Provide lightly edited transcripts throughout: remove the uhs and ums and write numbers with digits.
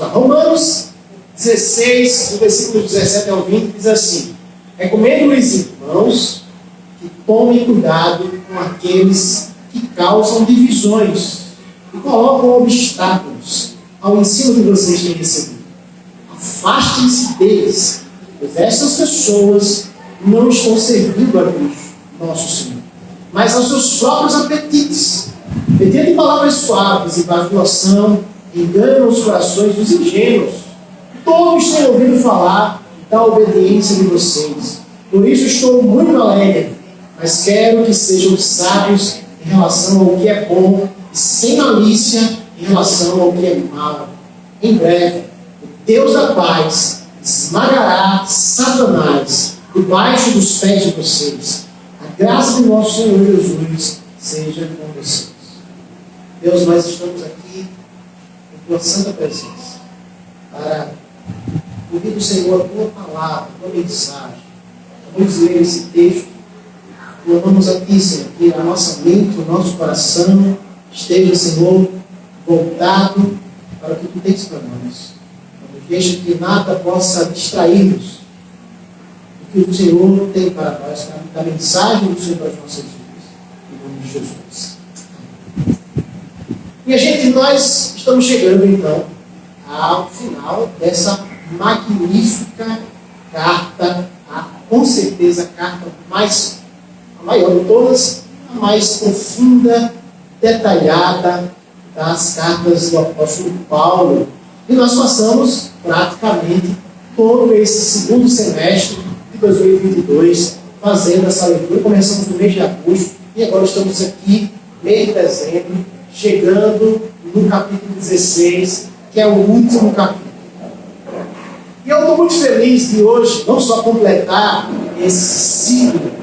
Romanos 16, do versículo 17 ao 20, diz assim: recomendo-lhes, irmãos, que tomem cuidado com aqueles que causam divisões e colocam obstáculos ao ensino que vocês têm recebido. Afastem-se deles, pois essas pessoas não estão servindo a Cristo, nosso Senhor, mas aos seus próprios apetites. Mediante palavras suaves e bajulação, enganam os corações dos ingênuos. Todos têm ouvido falar da obediência de vocês. Por isso estou muito alegre, mas quero que sejam sábios em relação ao que é bom e sem malícia em relação ao que é mal. Em breve, o Deus da paz esmagará Satanás debaixo dos pés de vocês. A graça de nosso Senhor Jesus seja com vocês. Deus, nós estamos aqui em tua santa presença para ouvir do Senhor a tua palavra, a tua mensagem. Vamos ler esse texto. Clamamos a ti, Senhor, que a nossa mente, o nosso coração esteja, Senhor, voltado para o que tu tens para nós. Não deixe que nada possa distrair-nos do que o Senhor tem para nós, da mensagem do Senhor para as nossas vidas. Em nome de Jesus. Minha gente, nós estamos chegando então ao final dessa magnífica carta, com certeza a carta a maior de todas, a mais profunda, detalhada das cartas do apóstolo Paulo. E nós passamos praticamente todo esse segundo semestre de 2022 fazendo essa leitura. Começamos no mês de agosto e agora estamos aqui, mês de dezembro, chegando no capítulo 16, que é o último capítulo. E eu estou muito feliz de hoje não só completar esse ciclo,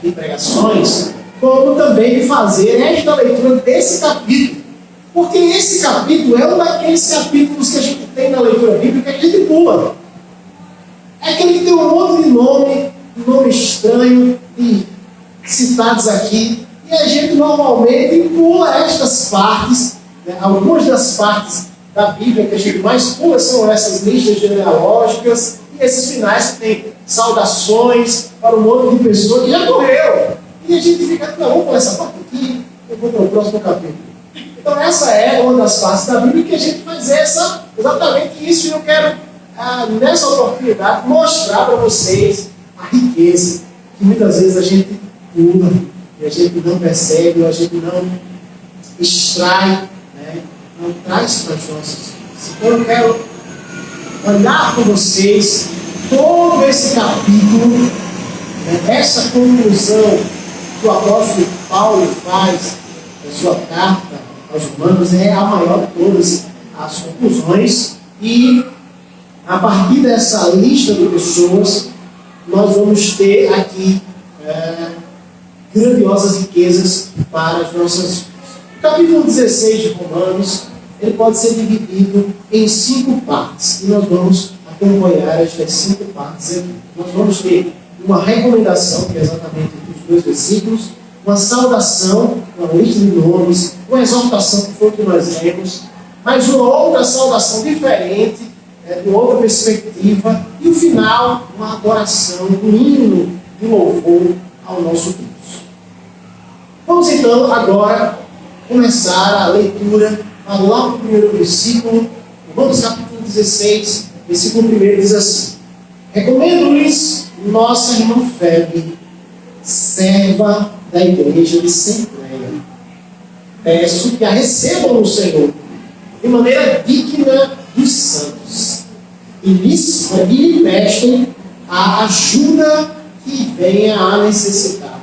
de pregações, como também de fazer esta leitura desse capítulo. Porque esse capítulo é um daqueles capítulos que a gente tem na leitura bíblica que a gente pula. É aquele que tem um monte de nome estranho, e citados aqui, e a gente normalmente pula estas partes. Algumas das partes da Bíblia que a gente mais pula são essas listas genealógicas e esses finais que tem saudações para um monte de pessoa que já morreu. E a gente fica, não, vamos pular essa parte aqui, eu vou para o próximo capítulo. Então essa é uma das partes da Bíblia que a gente faz exatamente isso, e eu quero, nessa oportunidade, mostrar para vocês a riqueza que muitas vezes a gente pula, e a gente não percebe, ou a gente não extrai, não traz para as nossas vidas. Então eu quero olhar com vocês todo esse capítulo, essa conclusão que o apóstolo Paulo faz na sua carta aos Romanos, é a maior de todas as conclusões, e a partir dessa lista de pessoas nós vamos ter aqui grandiosas riquezas para as nossas vidas. O capítulo 16 de Romanos, ele pode ser dividido em 5 partes, e nós vamos acompanhar estas 5 partes aqui. Nós vamos ter uma recomendação, que é exatamente os 2 versículos, uma saudação, uma lista de nomes, uma exortação, que foi o que nós lemos, mas uma outra saudação diferente, de outra perspectiva, e o final, uma adoração, um hino de louvor ao nosso Deus. Vamos então agora começar a leitura lá no primeiro versículo. Romanos capítulo 16, versículo 1 diz assim: recomendo-lhes nossa irmã Febe, serva da igreja de Cencreia. Peço que a recebam no Senhor de maneira digna dos santos, e lhe prestem a ajuda que venha a necessitar,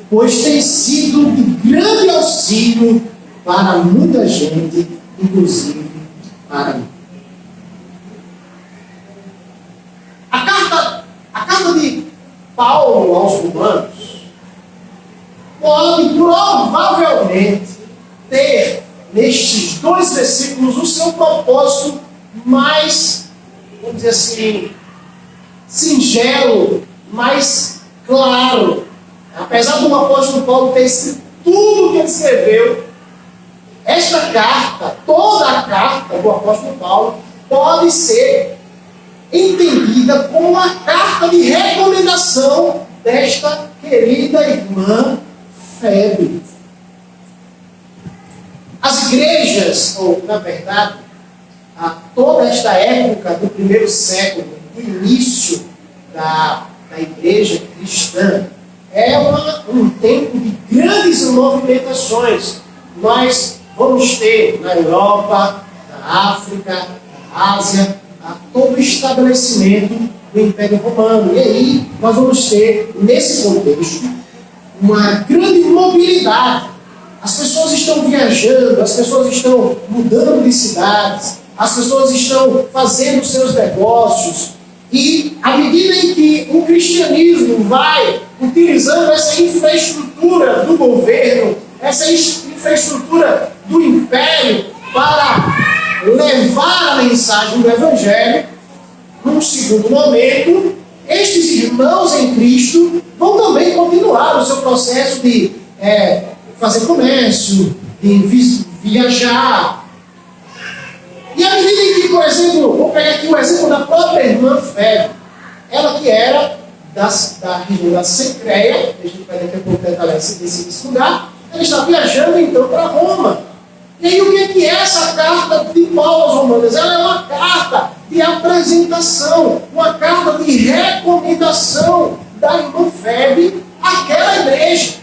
pois tem sido de grande auxílio para muita gente, inclusive para mim. A carta de Paulo aos Romanos pode provavelmente ter nestes 2 versículos o seu propósito mais, vamos dizer assim, singelo, mais claro. Apesar do apóstolo Paulo ter escrito tudo o que ele escreveu, esta carta, toda a carta do apóstolo Paulo, pode ser entendida como uma carta de recomendação desta querida irmã Febe. As igrejas, ou na verdade, toda esta época do primeiro século, do início da igreja cristã, é um tempo de grandes movimentações. Nós vamos ter na Europa, na África, na Ásia, todo o estabelecimento do Império Romano. E aí nós vamos ter, nesse contexto, uma grande mobilidade. As pessoas estão viajando, as pessoas estão mudando de cidades, as pessoas estão fazendo seus negócios. E à medida em que o cristianismo vai utilizando essa infraestrutura do governo, essa infraestrutura do império para levar a mensagem do Evangelho, num segundo momento, estes irmãos em Cristo vão também continuar o seu processo de fazer comércio, de viajar. E à medida em que, por exemplo, vou pegar aqui o exemplo da própria irmã Febe, ela que era da região da Cencreia, a gente vai daqui a pouco detalhar esse lugar, ela está viajando então para Roma. E aí o que é essa carta de Paulo aos Romanos? Ela é uma carta de apresentação, uma carta de recomendação da irmã Febe àquela igreja.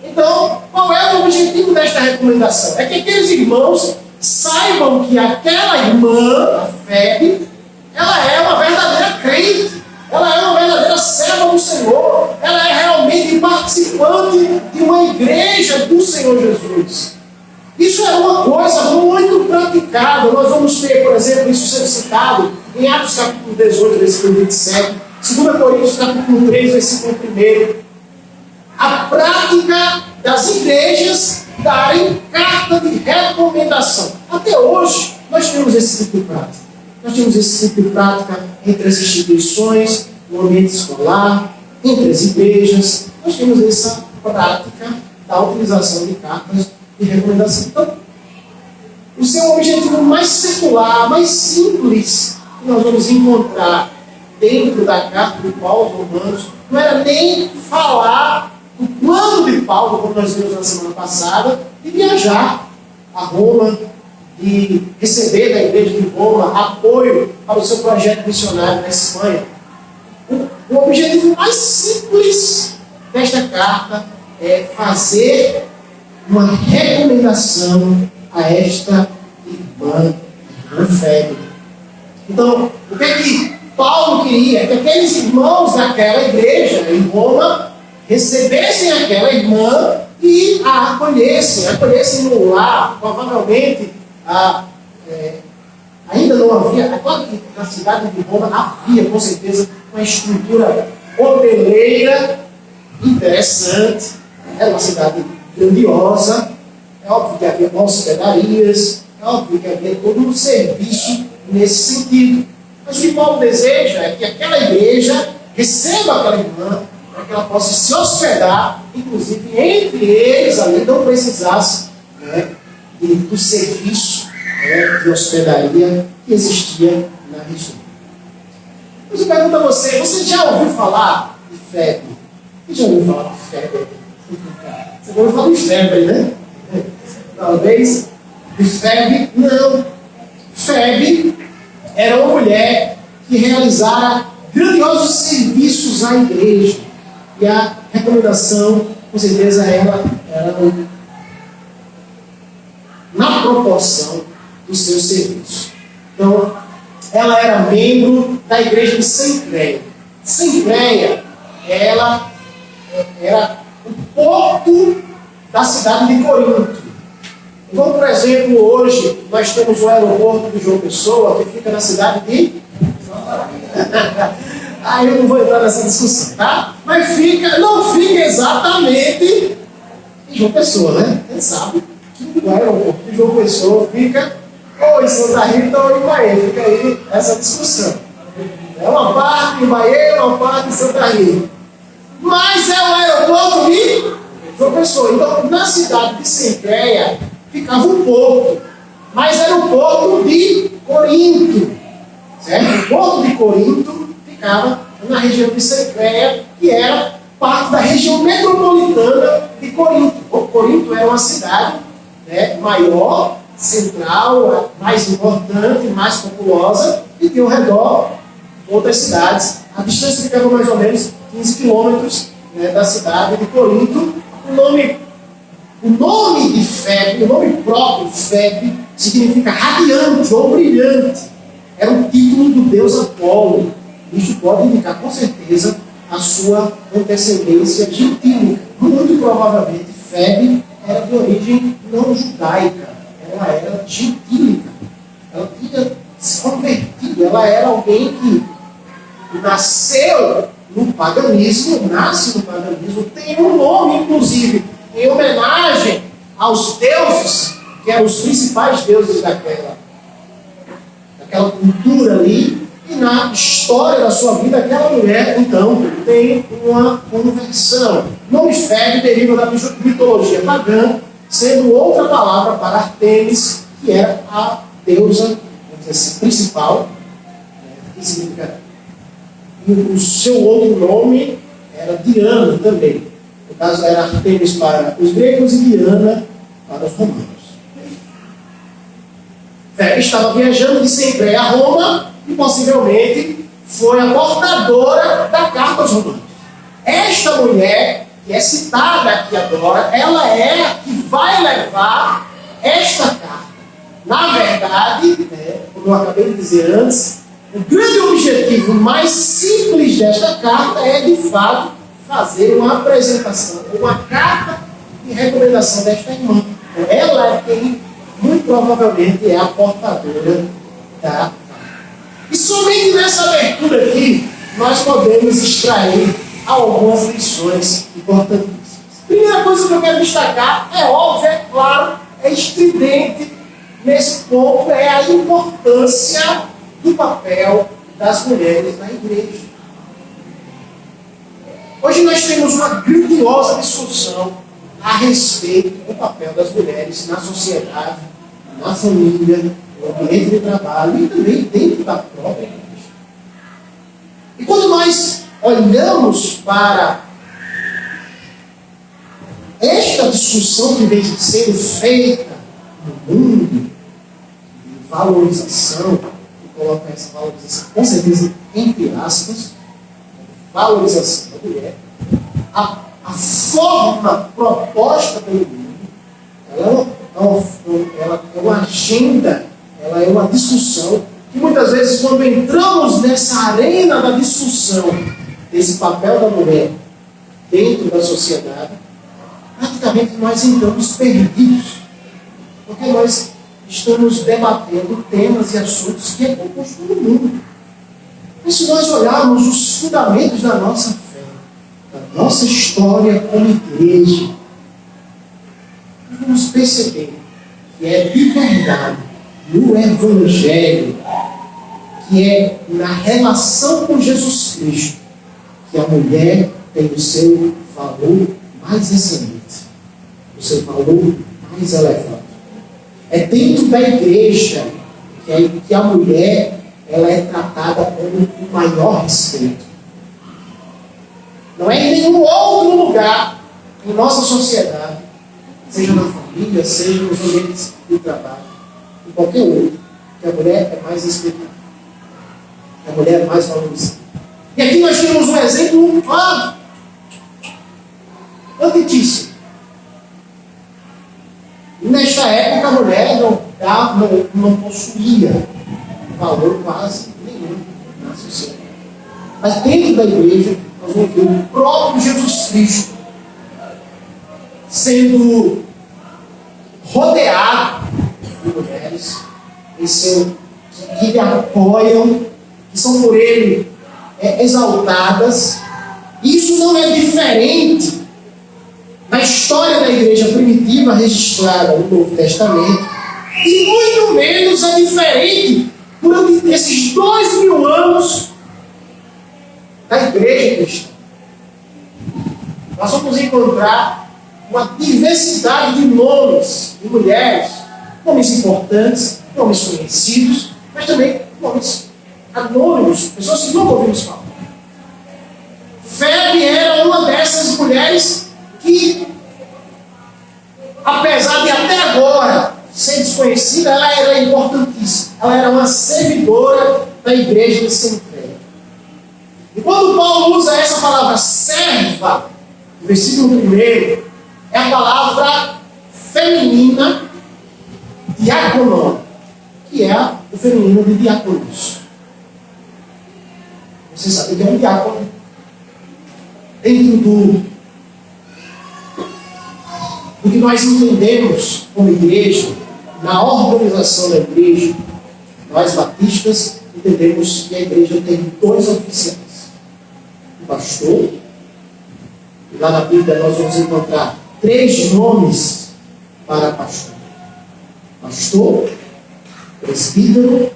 Então, qual é o objetivo desta recomendação? É que aqueles irmãos saibam que aquela irmã, a Febe, ela é uma verdadeira crente, ela é uma verdadeira serva do Senhor, ela é realmente participante de uma igreja do Senhor Jesus. Isso é uma coisa muito praticada. Nós vamos ter, por exemplo, isso sendo citado em Atos capítulo 18, versículo 27, 2 Coríntios capítulo 3, versículo 1. A prática das igrejas darem carta de recomendação. Até hoje, nós temos esse tipo de prática. Nós temos esse tipo de prática entre as instituições, no ambiente escolar, entre as igrejas. Nós temos essa prática da utilização de cartas de recomendação. Então, o seu objetivo mais secular, mais simples, que nós vamos encontrar dentro da carta de Paulo aos Romanos, não era nem falar do plano de Paulo, como nós vimos na semana passada, de viajar a Roma, de receber da igreja de Roma apoio para o seu projeto missionário na Espanha. O objetivo mais simples desta carta é fazer uma recomendação a esta irmã Febe. Então, o que é que Paulo queria? É que aqueles irmãos daquela igreja em Roma recebessem aquela irmã e a acolhessem no lar. Provavelmente, ainda não havia, é claro que na cidade de Roma havia, com certeza, uma estrutura hoteleira interessante, era uma cidade grandiosa, é óbvio que havia hospedarias, é óbvio que havia todo um serviço nesse sentido. Mas o que Paulo deseja é que aquela igreja receba aquela irmã, para que ela possa se hospedar, inclusive entre eles ali, não precisasse do serviço de hospedaria que existia na região. Mas eu pergunto a você, você já ouviu falar de febre? Você já ouviu falar de febre? Você já ouviu falar de febre, né? Talvez de febre, não. Febre era uma mulher que realizara grandiosos serviços à igreja. E a recomendação, com certeza, ela era na proporção do seu serviço. Então, ela era membro da igreja de Cencreia. Cencreia, ela era o porto da cidade de Corinto. Então, por exemplo, hoje nós temos o aeroporto de João Pessoa, que fica na cidade de... Aí eu não vou entrar nessa discussão, tá? Mas não fica exatamente em João Pessoa, né? A gente sabe que o aeroporto de João Pessoa fica ou em Santa Rita ou em Bahia. Fica aí essa discussão. É uma parte em Bahia, uma parte em Santa Rita. Mas é o aeroporto de João Pessoa. Então, na cidade de Cencreia ficava um porto, mas era o porto de Corinto. certo? O porto de Corinto ficava na região de Cencreia, que era parte da região metropolitana de Corinto. Corinto era uma cidade, né, maior, central, mais importante, mais populosa, e tinha ao redor outras cidades. A distância ficava mais ou menos 15 quilômetros, né, da cidade de Corinto. O nome de Febe, o nome próprio Febe, significa radiante ou brilhante. Era um título do deus Apolo. Isso pode indicar com certeza a sua antecedência gentílica. Muito provavelmente Febe era de origem não judaica, ela era gentílica. Ela tinha se convertido, ela era alguém que nasceu no paganismo, nasce no paganismo, tem um nome, inclusive, em homenagem aos deuses, que eram os principais deuses daquela cultura ali. E na história da sua vida, aquela mulher, então, tem uma conversão. O nome Febe deriva da mitologia pagã, sendo outra palavra para Artemis, que era a deusa, vamos dizer assim, principal, que significa. E o seu outro nome era Diana também. No caso, era Artemis para os gregos e Diana para os romanos. Febe estava viajando de Cencreia a Roma, e possivelmente foi a portadora da carta aos romanos. Esta mulher, que é citada aqui agora, ela é a que vai levar esta carta. Na verdade, como eu acabei de dizer antes, o grande objetivo mais simples desta carta é, de fato, fazer uma apresentação, uma carta de recomendação desta irmã. Ela é quem, muito provavelmente, é a portadora da carta. E somente nessa abertura aqui, nós podemos extrair algumas lições importantíssimas. Primeira coisa que eu quero destacar, é óbvio, é claro, é estridente nesse ponto, é a importância do papel das mulheres na igreja. Hoje nós temos uma grandiosa discussão a respeito do papel das mulheres na sociedade, na família, no ambiente de trabalho e também dentro da própria igreja. E quando nós olhamos para esta discussão que vem sendo feita no mundo, de valorização, que coloca essa valorização, com certeza, entre aspas, valorização da mulher, a forma proposta pelo mundo, ela é uma agenda, ela é uma discussão, que muitas vezes, quando entramos nessa arena da discussão, desse papel da mulher dentro da sociedade, praticamente nós entramos perdidos, porque nós estamos debatendo temas e assuntos que é composto pelo mundo. Mas se nós olharmos os fundamentos da nossa fé, da nossa história como igreja, nós vamos perceber que é de verdade no Evangelho, que é na relação com Jesus Cristo, que a mulher tem o seu valor mais excelente, o seu valor mais elevado. É dentro da igreja que a mulher ela é tratada com o maior respeito. Não é em nenhum outro lugar em nossa sociedade, seja na família, seja nos ambientes de trabalho, em qualquer outro, que a mulher é mais respeitada, que a mulher é mais valorizada. E aqui nós temos um exemplo claro, antiquíssimo. Nesta época, a mulher não possuía valor quase nenhum na sociedade. Mas dentro da igreja, nós vamos ver o próprio Jesus Cristo sendo rodeado de mulheres que lhe apoiam, que são por ele exaltadas. Isso não é diferente na história da igreja primitiva registrada no Novo Testamento, e muito menos é diferente durante esses 2000 anos da igreja cristã. Nós vamos encontrar uma diversidade de nomes de mulheres, nomes importantes, nomes conhecidos, mas também nomes anônimos, pessoas que nunca ouvimos falar. Febe era uma dessas mulheres que, apesar de até agora ser desconhecida, ela era importantíssima. Ela era uma servidora da igreja de Cencreia. E quando Paulo usa essa palavra serva, no versículo 1, é a palavra feminina diacono, que é o feminino de diaconos. Você sabe o que é um diácono? Dentro do que nós entendemos como igreja, na organização da igreja, nós batistas entendemos que a igreja tem dois oficiais. O pastor, e lá na Bíblia nós vamos encontrar 3 nomes para pastor. Pastor, presbítero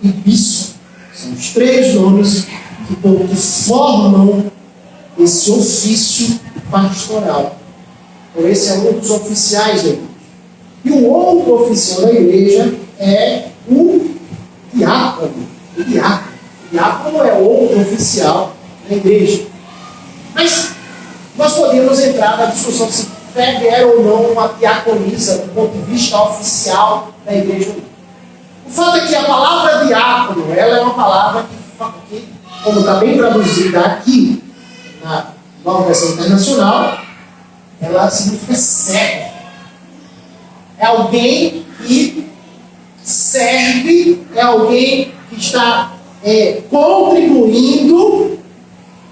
e bispo. São os 3 nomes que formam esse ofício pastoral. Então esse é um dos oficiais da igreja. E o outro oficial da igreja é o diácono. O diácono é outro oficial da igreja. Mas nós podemos entrar na discussão se Febe era ou não uma diaconisa do ponto de vista oficial da igreja. O fato é que a palavra diácono, ela é uma palavra que como está bem traduzida aqui na Nova Versão Internacional, ela significa servo. É alguém que serve, é alguém que está contribuindo,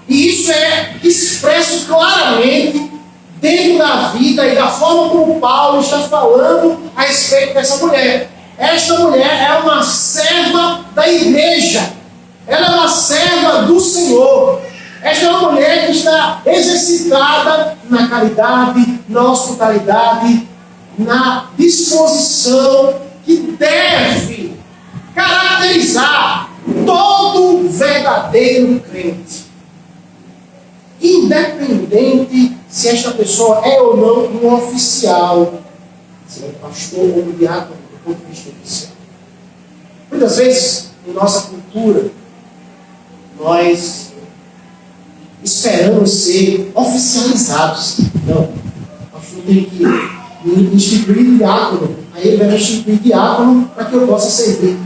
e isso é expresso claramente dentro da vida e da forma como Paulo está falando a respeito dessa mulher. Esta mulher é uma serva da igreja. Ela é uma serva do Senhor. Esta é uma mulher que está exercitada na caridade, na hospitalidade, na disposição que deve caracterizar todo verdadeiro crente. Independente se esta pessoa é ou não um oficial, se é um pastor ou um diácono do ponto de vista oficial. Muitas vezes, em nossa cultura, nós esperamos ser oficializados. Não, o pastor tem que instituir diácono, aí ele vai instituir diácono para que eu possa servir.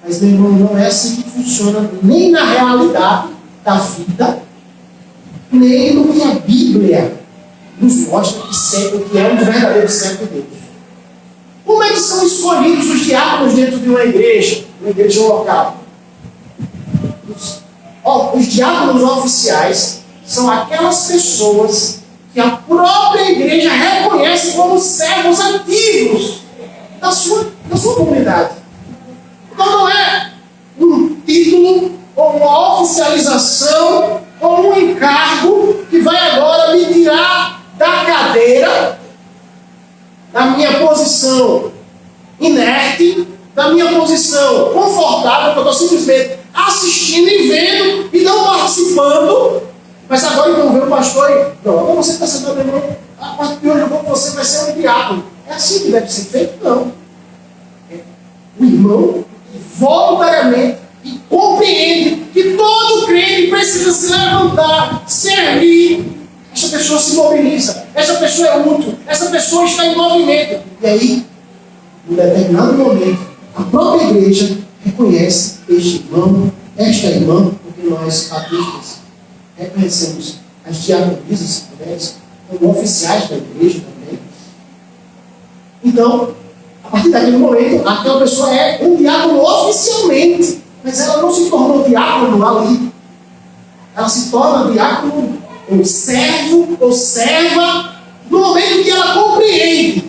Mas, meu irmão, não é assim que funciona, nem na realidade da vida, nem no que a Bíblia nos mostra que é um verdadeiro servo de Deus. Como é que são escolhidos os diáconos dentro de uma igreja local? Os diáconos oficiais são aquelas pessoas que a própria igreja reconhece como servos ativos da sua comunidade. Então não é um título ou uma oficialização ou um encargo que vai agora me tirar da cadeira, da minha posição inerte, da minha posição confortável, que eu estou simplesmente assistindo e vendo e não participando. Mas agora então vem o pastor e não, agora você está sentado, irmão, a partir de hoje eu vou com você, vai ser um diácono. É assim que deve ser feito? Não. O irmão que voluntariamente e compreende que todo crente precisa se levantar, servir. Essa pessoa se mobiliza, essa pessoa é útil, essa pessoa está em movimento. E aí, em determinado momento, a própria igreja reconhece este irmão, esta irmã, porque nós, batistas, reconhecemos as diaconisas, mulheres, como oficiais da igreja também. Então, a partir daquele momento, aquela pessoa é um diácono oficialmente, mas ela não se tornou diácono ali. Ela se torna diácono ou servo ou serva no momento que ela compreende.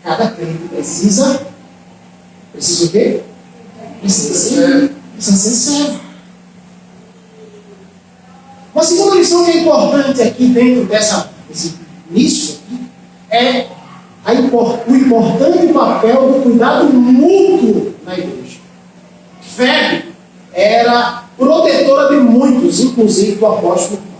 Cada crente precisa o quê? Precisa ser servo. Uma segunda lição que é importante aqui dentro desse início aqui é o importante papel do cuidado mútuo na igreja. Febe era protetora de muitos, inclusive do apóstolo Paulo.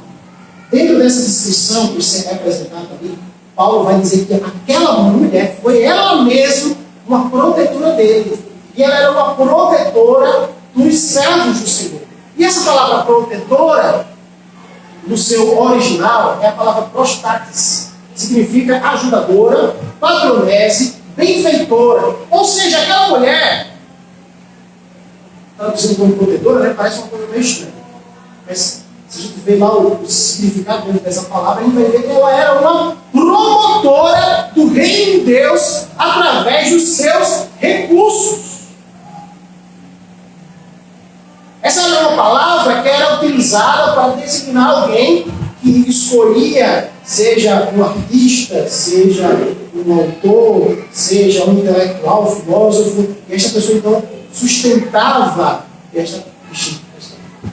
Dentro dessa descrição que você é apresentada ali, Paulo vai dizer que aquela mulher foi ela mesma uma protetora dele. E ela era uma protetora dos servos do Senhor. E essa palavra protetora, no seu original, é a palavra prostatis. Significa ajudadora, patronese, benfeitora. Ou seja, aquela mulher, traduzindo como protetora, né, parece uma coisa meio estranha. Mas se a gente vê lá o significado dentro dessa palavra, a gente vai ver que ela era uma promotora do reino de Deus através dos seus recursos. Essa era uma palavra que era utilizada para designar alguém que escolhia, seja um artista, seja um autor, seja um intelectual, um filósofo, e esta pessoa então sustentava esta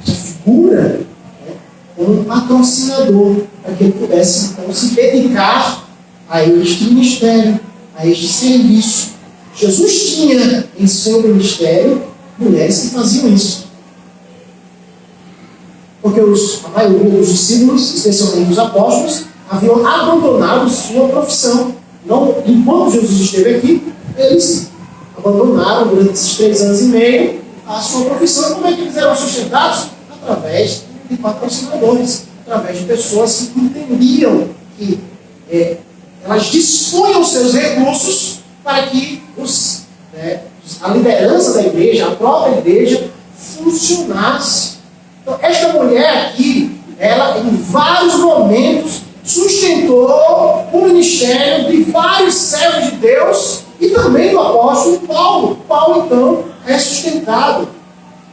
figura, né, como um patrocinador, para que ele pudesse então se dedicar a este ministério, a este serviço. Jesus tinha em seu ministério mulheres que faziam isso. Porque a maioria dos discípulos, especialmente os apóstolos, haviam abandonado sua profissão. Não, enquanto Jesus esteve aqui, eles abandonaram durante esses 3 anos e meio a sua profissão. Como é que eles eram sustentados? Através de patrocinadores, através de pessoas que entendiam que elas dispunham seus recursos para que a liderança da igreja, a própria igreja, funcionasse. Então, esta mulher aqui, ela em vários momentos sustentou o ministério de vários servos de Deus e também do apóstolo Paulo. Paulo, então, é sustentado.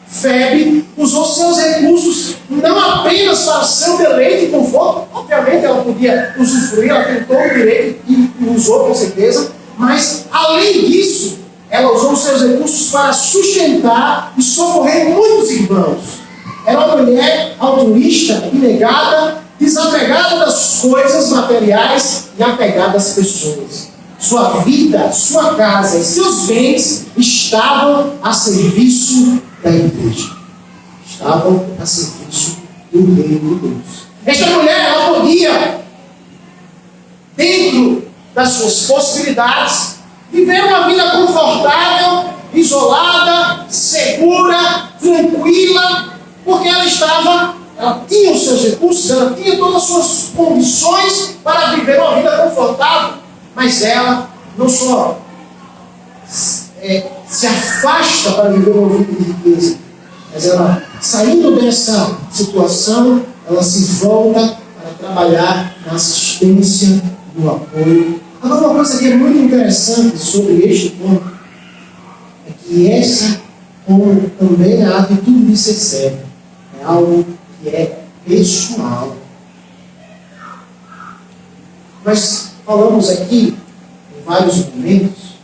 Febe usou seus recursos não apenas para seu deleite e conforto, obviamente ela podia usufruir, ela tem todo o direito e usou com certeza, mas além disso, ela usou os seus recursos para sustentar e socorrer muitos irmãos. Era uma mulher altruísta, abnegada, desapegada das coisas materiais e apegada às pessoas. Sua vida, sua casa e seus bens estavam a serviço da igreja. Estavam a serviço do reino de Deus. Esta mulher, ela podia, dentro das suas possibilidades, viver uma vida confortável, isolada, segura, tranquila, porque ela tinha os seus recursos, ela tinha todas as suas condições para viver uma vida confortável, mas ela não só se afasta para viver uma vida de riqueza, mas ela, saindo dessa situação, ela se volta para trabalhar na assistência, no apoio. Agora, uma coisa que é muito interessante sobre este ponto é que essa, como também a atitude de ser servo, é algo que é pessoal. Nós falamos aqui, em vários momentos,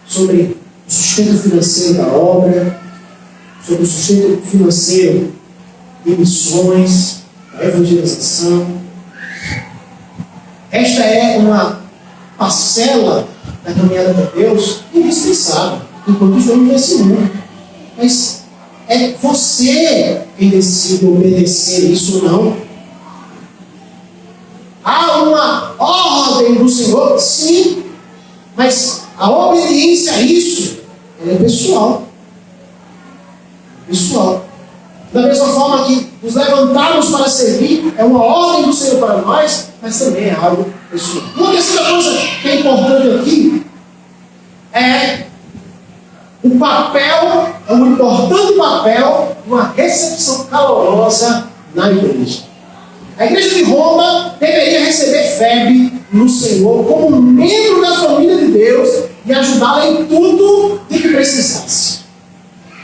sobre o sustento financeiro da obra, sobre o sustento financeiro de missões, da evangelização. Esta é uma parcela da caminhada com Deus indispensável enquanto estamos nesse mundo. Mas é você quem decide obedecer isso ou não. Há uma ordem do Senhor, sim, mas a obediência a isso é pessoal. Pessoal. Da mesma forma que nos levantarmos para servir é uma ordem do Senhor para nós, mas também é algo pessoal. Uma terceira coisa que é importante aqui é o importante papel de uma recepção calorosa na igreja. A igreja de Roma deveria receber Febe no Senhor como membro da família de Deus e ajudá-la em tudo de que precisasse.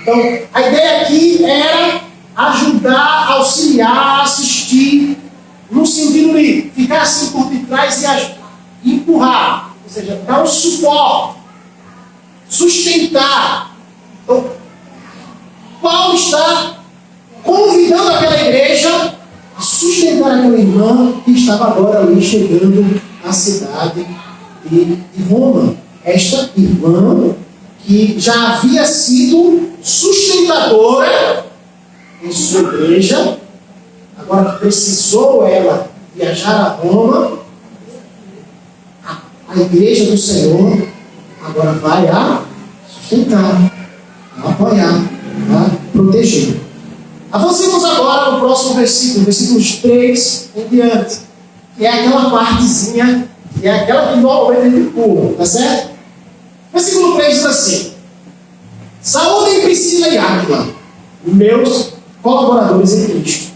Então, a ideia aqui era ajudar, auxiliar, assistir, no sentido de ficar assim por detrás e empurrar, ou seja, dar um suporte, sustentar. Então, Paulo está convidando aquela igreja a sustentar aquela irmã que estava agora ali chegando à cidade de Roma. Esta irmã que já havia sido sustentadora em sua igreja, agora que precisou ela viajar a Roma, a igreja do Senhor agora vai a sustentar, a apoiar. proteger. Avancemos agora no próximo versículo, versículos 3 em diante, que é aquela partezinha, que é aquela que normalmente a gente pula, tá certo? Versículo 3 diz assim: saúdem Priscila e Áquila, meus colaboradores em Cristo.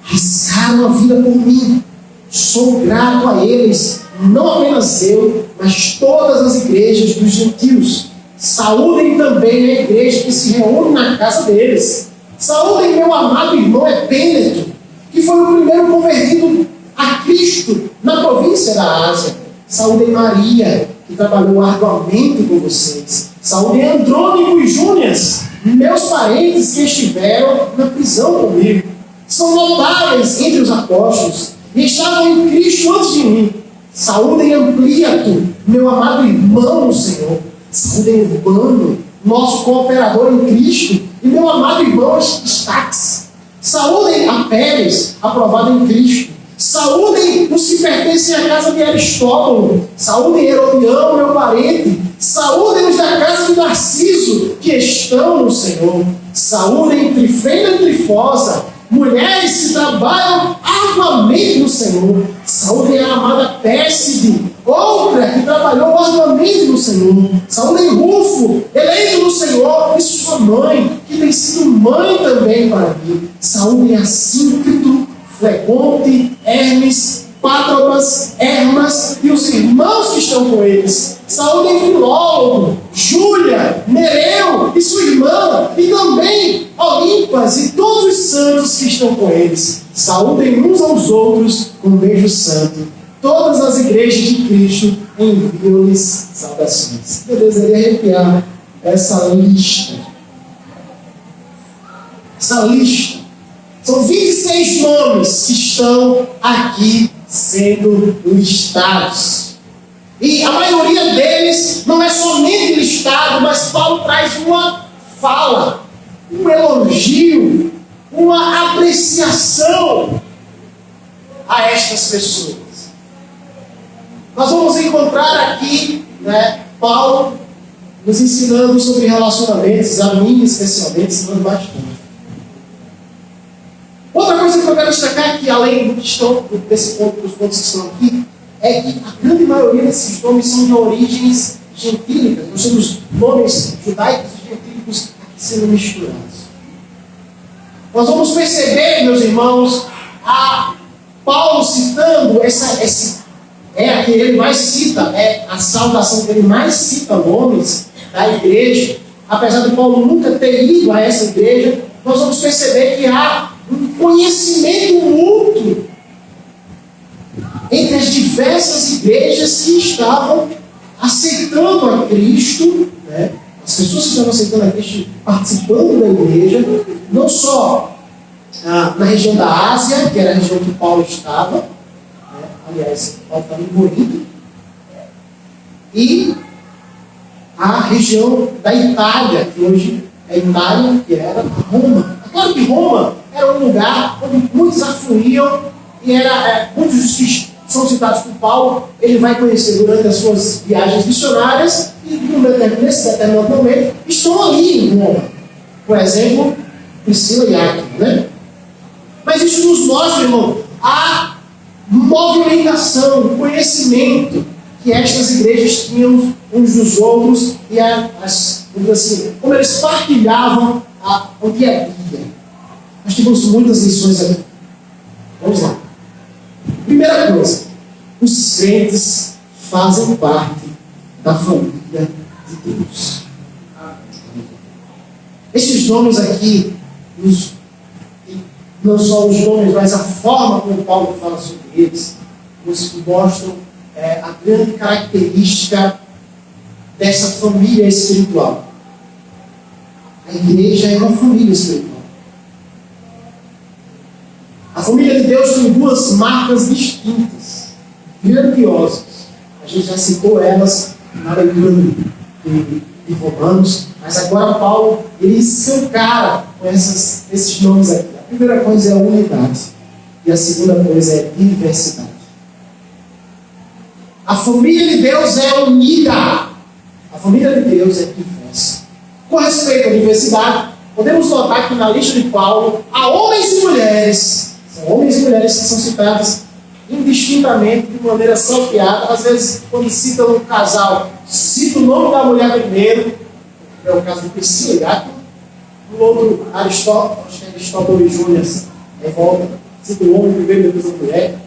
Riscaram a vida por mim. Sou grato a eles, não apenas eu, mas todas as igrejas dos gentios. Saúdem também a igreja que se reúne na casa deles. Saúdem meu amado irmão Epêneto, que foi o primeiro convertido a Cristo na província da Ásia. Saúdem Maria, que trabalhou arduamente com vocês. Saúdem Andrônico e Júnias, meus parentes que estiveram na prisão comigo. São notáveis entre os apóstolos e estavam em Cristo antes de mim. Saúdem Ampliato, meu amado irmão no Senhor. Saúdem Urbano, nosso cooperador em Cristo, e meu amado irmão Estax. Saúdem a Pérez, aprovado em Cristo. Saúdem os que pertencem à casa de Aristóbulo. Saúdem Herodião, meu parente. Saúdem os da casa de Narciso, que estão no Senhor. Saúdem Trifena e Trifosa, mulheres que trabalham arduamente no Senhor. Saúdem a amada Pérside, outra que trabalhou arduamente no Senhor. Saúdem Rufo, eleito no Senhor, e sua mãe, que tem sido mãe também para mim. Saúdem a Síncrito, Flegonte, Hermes, Pátrobas, Hermas e os irmãos que estão com eles. Saúdem Filólogo, Júlia, Nereu e sua irmã, e também Olimpas e todos os santos que estão com eles. Saúdem uns aos outros com um beijo santo. Todas as igrejas de Cristo enviam-lhes saudações. Eu desejaria arrepiar essa lista. Essa lista. São 26 nomes que estão aqui sendo listados. E a maioria deles não é somente listado, mas Paulo traz uma fala, um elogio, uma apreciação a estas pessoas. Nós vamos encontrar aqui, Paulo nos ensinando sobre relacionamentos, a mim especialmente, ensinando bastante. Outra coisa que eu quero destacar aqui, além desse ponto, dos pontos que estão aqui, é que a grande maioria desses nomes são de origens gentílicas. Nós temos nomes judaicos e gentílicos aqui sendo misturados. Nós vamos perceber, meus irmãos, a Paulo citando a que ele mais cita, é a saudação que ele mais cita nomes da igreja. Apesar de Paulo nunca ter ido a essa igreja, nós vamos perceber que há um conhecimento mútuo entre as diversas igrejas que estavam aceitando a Cristo, as pessoas que estavam aceitando a Cristo, participando da igreja, não só na região da Ásia, que era a região que Paulo estava, aliás, Paulo estava em Corinto, e a região da Itália, que hoje é Itália, que era Roma. Claro que Roma era um lugar onde muitos afluíam, e muitos dos que são citados por Paulo, ele vai conhecer durante as suas viagens missionárias, e nesse determinado momento estão ali em Roma. Por exemplo, Priscila e Áquila, Mas isso nos mostra, irmão, a movimentação, o conhecimento que estas igrejas tinham uns dos outros e como eles partilhavam o dia a dia. Nós tivemos muitas lições aqui. Vamos lá. Primeira coisa, os crentes fazem parte da família de Deus. Esses nomes aqui, não só os nomes, mas a forma como Paulo fala sobre eles, nos mostram a grande característica dessa família espiritual. A igreja é uma família espiritual. A família de Deus tem duas marcas distintas, grandiosas. A gente já citou elas na leitura de Romanos, mas agora Paulo ele escancara com esses nomes aqui. A primeira coisa é a unidade e a segunda coisa é a diversidade. A família de Deus é unida. A família de Deus é diversa. Com respeito à diversidade, podemos notar que na lista de Paulo há homens e mulheres, são homens e mulheres que são citados indistintamente, de maneira salteada. Às vezes, quando cita um casal, cita o nome da mulher primeiro, é o caso de Priscila e Áquila. O outro, Aristóteles, acho que é Aristóteles Júnior, volta, cita o homem primeiro, depois a mulher.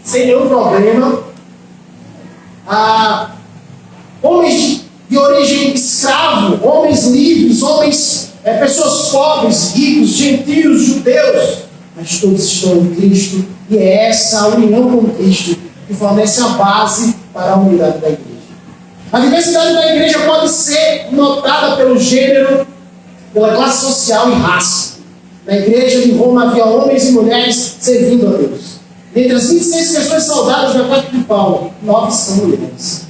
Sem nenhum problema. Homens de origem escravo, homens livres, homens, pessoas pobres, ricos, gentios, judeus, mas todos estão em Cristo, e é essa a união com Cristo que fornece a base para a unidade da igreja. A diversidade da igreja pode ser notada pelo gênero, pela classe social e raça. Na igreja de Roma havia homens e mulheres servindo a Deus. Dentre as 26 pessoas saudadas na carta de Paulo, 9 são mulheres.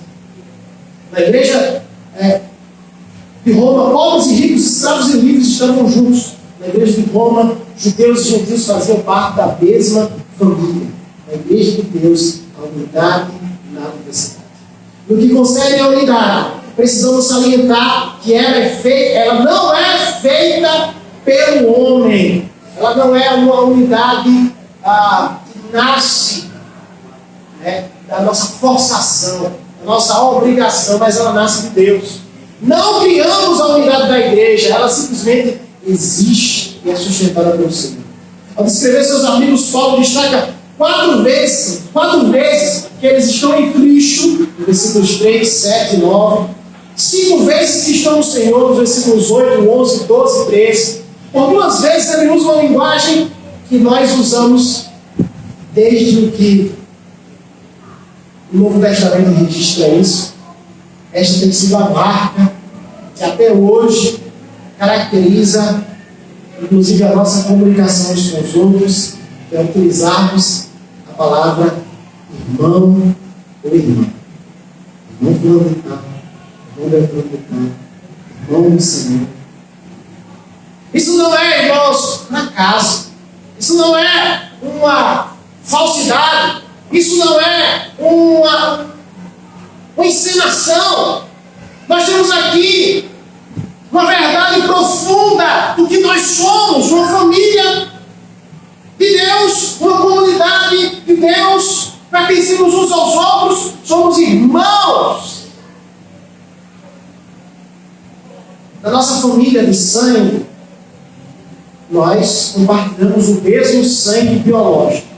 Na igreja de Roma, pobres e ricos, escravos e livres estavam juntos. Na igreja de Roma, judeus e gentios faziam parte da mesma família. Na igreja de Deus, a unidade na diversidade. No que concerne a unidade, precisamos salientar que ela não é feita pelo homem. Ela não é uma unidade que nasce da nossa forçação, da nossa obrigação, mas ela nasce de Deus. Não criamos a unidade da igreja, ela simplesmente existe e é sustentada pelo Senhor. Ao descrever seus amigos, Paulo destaca 4 vezes que eles estão em Cristo, nos versículos 3, 7 e 9. 5 vezes que estão no Senhor, nos versículos 8, 11, 12 e 13. Por 2 vezes ele usa uma linguagem que nós usamos desde que o Novo Testamento registra isso. Esta tem sido a marca que até hoje caracteriza, inclusive, a nossa comunicação uns com os outros, que é utilizarmos a palavra irmão ou irmã. Irmão fulano de tal, irmão Beltrano de tal, irmão do Senhor. Isso não é, irmãos, na casa. Isso não é uma falsidade. Isso não é uma encenação. Nós temos aqui uma verdade profunda do que nós somos, uma família de Deus, uma comunidade de Deus, pertencemos uns aos outros, somos irmãos. Na nossa família de sangue, nós compartilhamos o mesmo sangue biológico.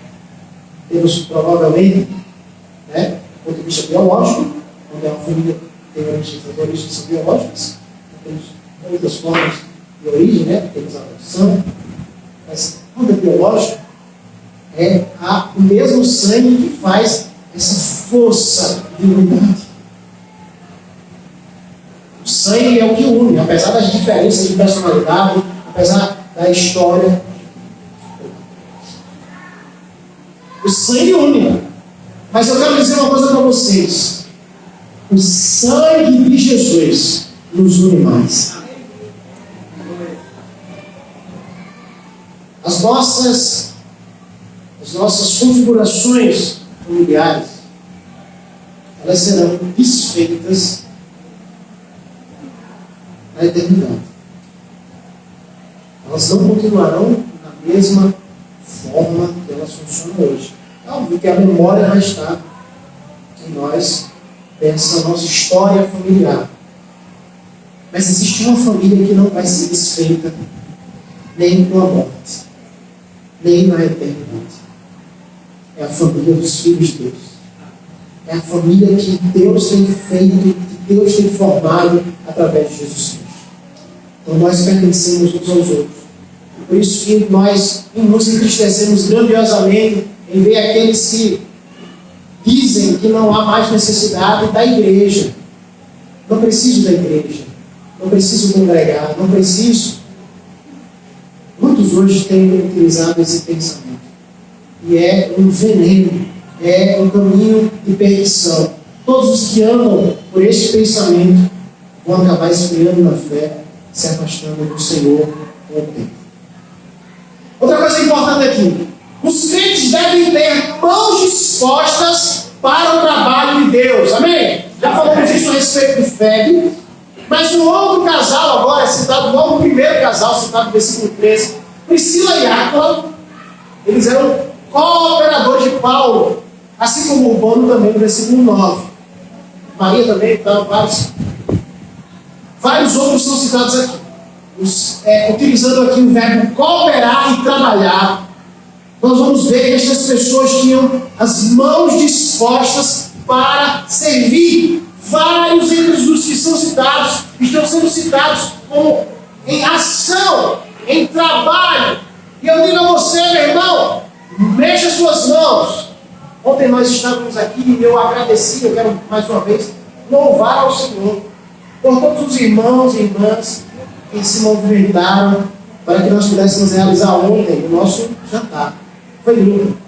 Temos provavelmente, do ponto de vista biológico, onde é uma família que tem origens são biológicas, temos muitas formas de origem, temos a adoção, mas quando é biológico, é o mesmo sangue que faz essa força de unidade. O sangue é o que une, apesar das diferenças de personalidade, apesar da história. O sangue une. Mas eu quero dizer uma coisa para vocês. O sangue de Jesus nos une mais. As nossas configurações familiares, elas serão desfeitas na eternidade. Elas não continuarão na mesma forma que elas funcionam hoje. É óbvio que a memória vai estar em nós, dessa nossa história familiar. Mas existe uma família que não vai ser desfeita nem com a morte, nem na eternidade. É a família dos filhos de Deus. É a família que Deus tem feito, que Deus tem formado através de Jesus Cristo. Então nós pertencemos uns aos outros. Por isso que nós nos entristecemos grandiosamente em ver aqueles que dizem que não há mais necessidade da igreja. Não preciso da igreja. Não preciso congregar. Não preciso. Muitos hoje têm utilizado esse pensamento. E é um veneno. É um caminho de perdição. Todos os que andam por este pensamento vão acabar esfriando na fé, se afastando do Senhor com o tempo. Outra coisa importante aqui. Os crentes devem ter mãos dispostas para o trabalho de Deus. Amém? Já falamos isso a respeito do FEB. Mas um outro casal agora é citado, logo o primeiro casal citado no versículo 13, Priscila e Áquila, eles eram cooperadores de Paulo, assim como Urbano também no versículo 9. Maria também, então, vários outros são citados aqui. Utilizando aqui o verbo cooperar e trabalhar, nós vamos ver que estas pessoas tinham as mãos dispostas para servir. Vários entre os que são citados estão sendo citados como em ação, em trabalho. E eu digo a você, meu irmão, mexa suas mãos. Ontem nós estávamos aqui e eu agradeci, eu quero mais uma vez louvar ao Senhor por todos os irmãos e irmãs que se movimentaram para que nós pudéssemos realizar ontem o nosso jantar. Foi lindo,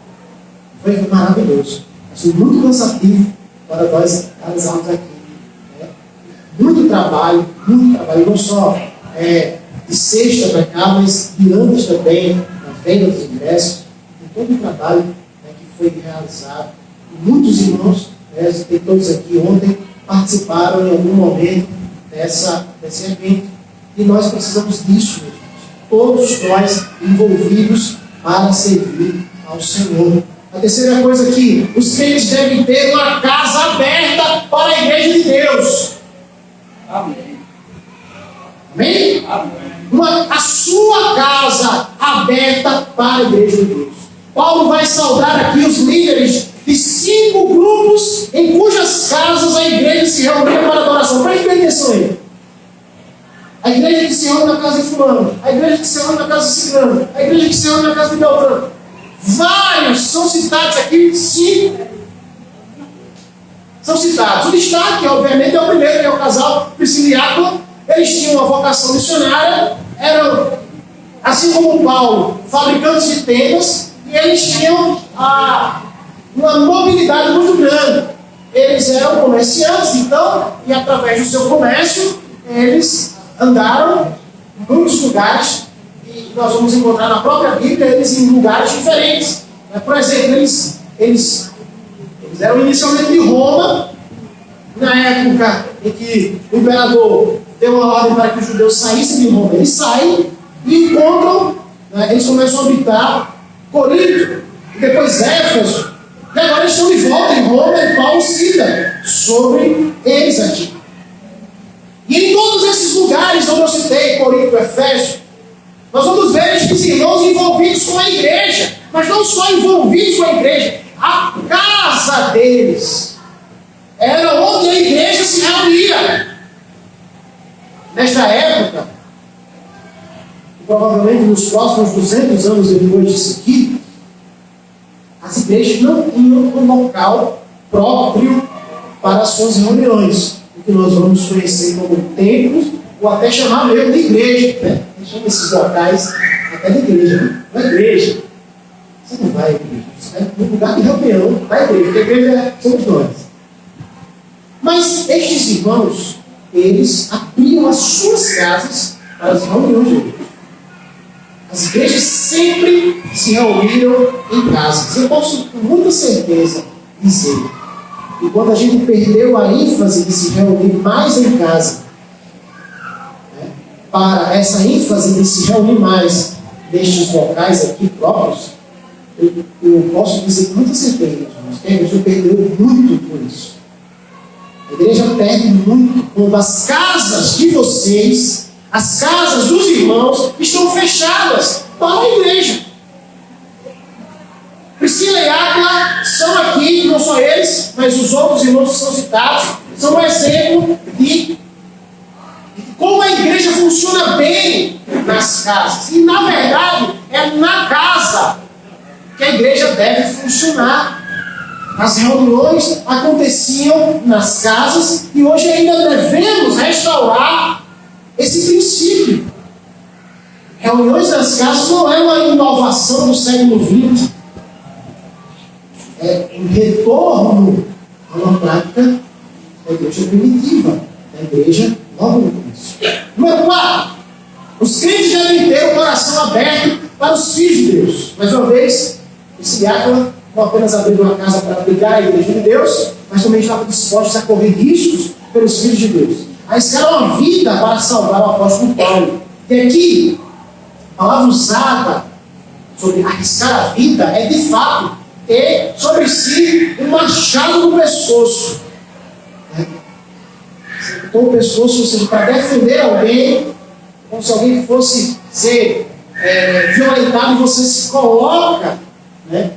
foi maravilhoso. Foi muito cansativo para nós realizarmos aqui. Muito trabalho, não só de sexta para cá, mas de antes também, na venda dos ingressos, todo o trabalho que foi realizado. E muitos irmãos, tem todos aqui ontem, participaram em algum momento desse evento. E nós precisamos disso, meus irmãos. Todos nós envolvidos para servir ao Senhor. A terceira coisa aqui, os crentes devem ter uma casa aberta para a igreja de Deus. Amém? Amém? A sua casa aberta para a igreja de Deus. Paulo vai saudar aqui os líderes de 5 grupos em cujas casas a igreja se reunia para adoração. Preste bem atenção aí. A igreja que se reúne na casa de fulano, a igreja que se reúne na casa de ciclano, a igreja que se reúne na casa de Beltrano. Vários são citados aqui, 5 são citados. O destaque, obviamente, é o primeiro, que é o casal Priscila e Áquila. Eles tinham uma vocação missionária, eram, assim como Paulo, fabricantes de tendas, e eles tinham uma mobilidade muito grande. Eles eram comerciantes, então, e através do seu comércio, eles andaram em muitos lugares, e nós vamos encontrar na própria Bíblia eles em lugares diferentes. Por exemplo, eles eram inicialmente de Roma, na época em que o imperador deu uma ordem para que os judeus saíssem de Roma. Eles saem e encontram, eles começam a habitar Corinto, e depois Éfeso, e agora eles estão de volta em Roma, e Paulo cita sobre eles aqui. E em todos esses lugares onde eu citei, Corinto, Éfeso, nós vamos ver esses irmãos envolvidos com a igreja, mas não só envolvidos com a igreja, a casa deles era onde a igreja se reunia. Nesta época, provavelmente nos próximos 200 anos depois disso aqui, as igrejas não tinham um local próprio para as suas reuniões, o que nós vamos conhecer como templos, ou até chamar mesmo de igreja, né? A gente chama esses locais até de igreja, não é igreja. Você não vai à igreja, você vai no lugar de reunião da igreja, porque a igreja somos nós. Mas estes irmãos, eles abriam as suas casas para as reuniões de igreja. As igrejas sempre se reuniram em casas. Eu posso com muita certeza dizer que quando a gente perdeu a ênfase de se reunir mais em casa, para essa ênfase de se reunir mais nestes locais aqui próprios, eu posso dizer com muita certeza, irmãos, que a igreja perdeu muito por isso. A igreja perde muito quando as casas de vocês, as casas dos irmãos, estão fechadas para a igreja. Priscila e Áquila são aqui, não só eles, mas os outros irmãos que são citados, são um exemplo de como a igreja funciona bem nas casas. E, na verdade, é na casa que a igreja deve funcionar. As reuniões aconteciam nas casas e hoje ainda devemos restaurar esse princípio. Reuniões nas casas não é uma inovação do século XX. É um retorno a uma prática da igreja primitiva, da igreja logo no começo. Número 4. Os crentes devem ter o coração aberto para os filhos de Deus. Mais uma vez, esse Áquila não apenas abriu uma casa para abrigar a igreja de Deus, mas também estavam dispostos a correr riscos pelos filhos de Deus. arriscaram a vida para salvar o apóstolo Paulo. E aqui, a palavra usada sobre arriscar a vida é de fato ter sobre si um machado no pescoço. Você botou o pescoço, ou seja, para defender alguém, como se alguém fosse ser violentado, e você se coloca, né,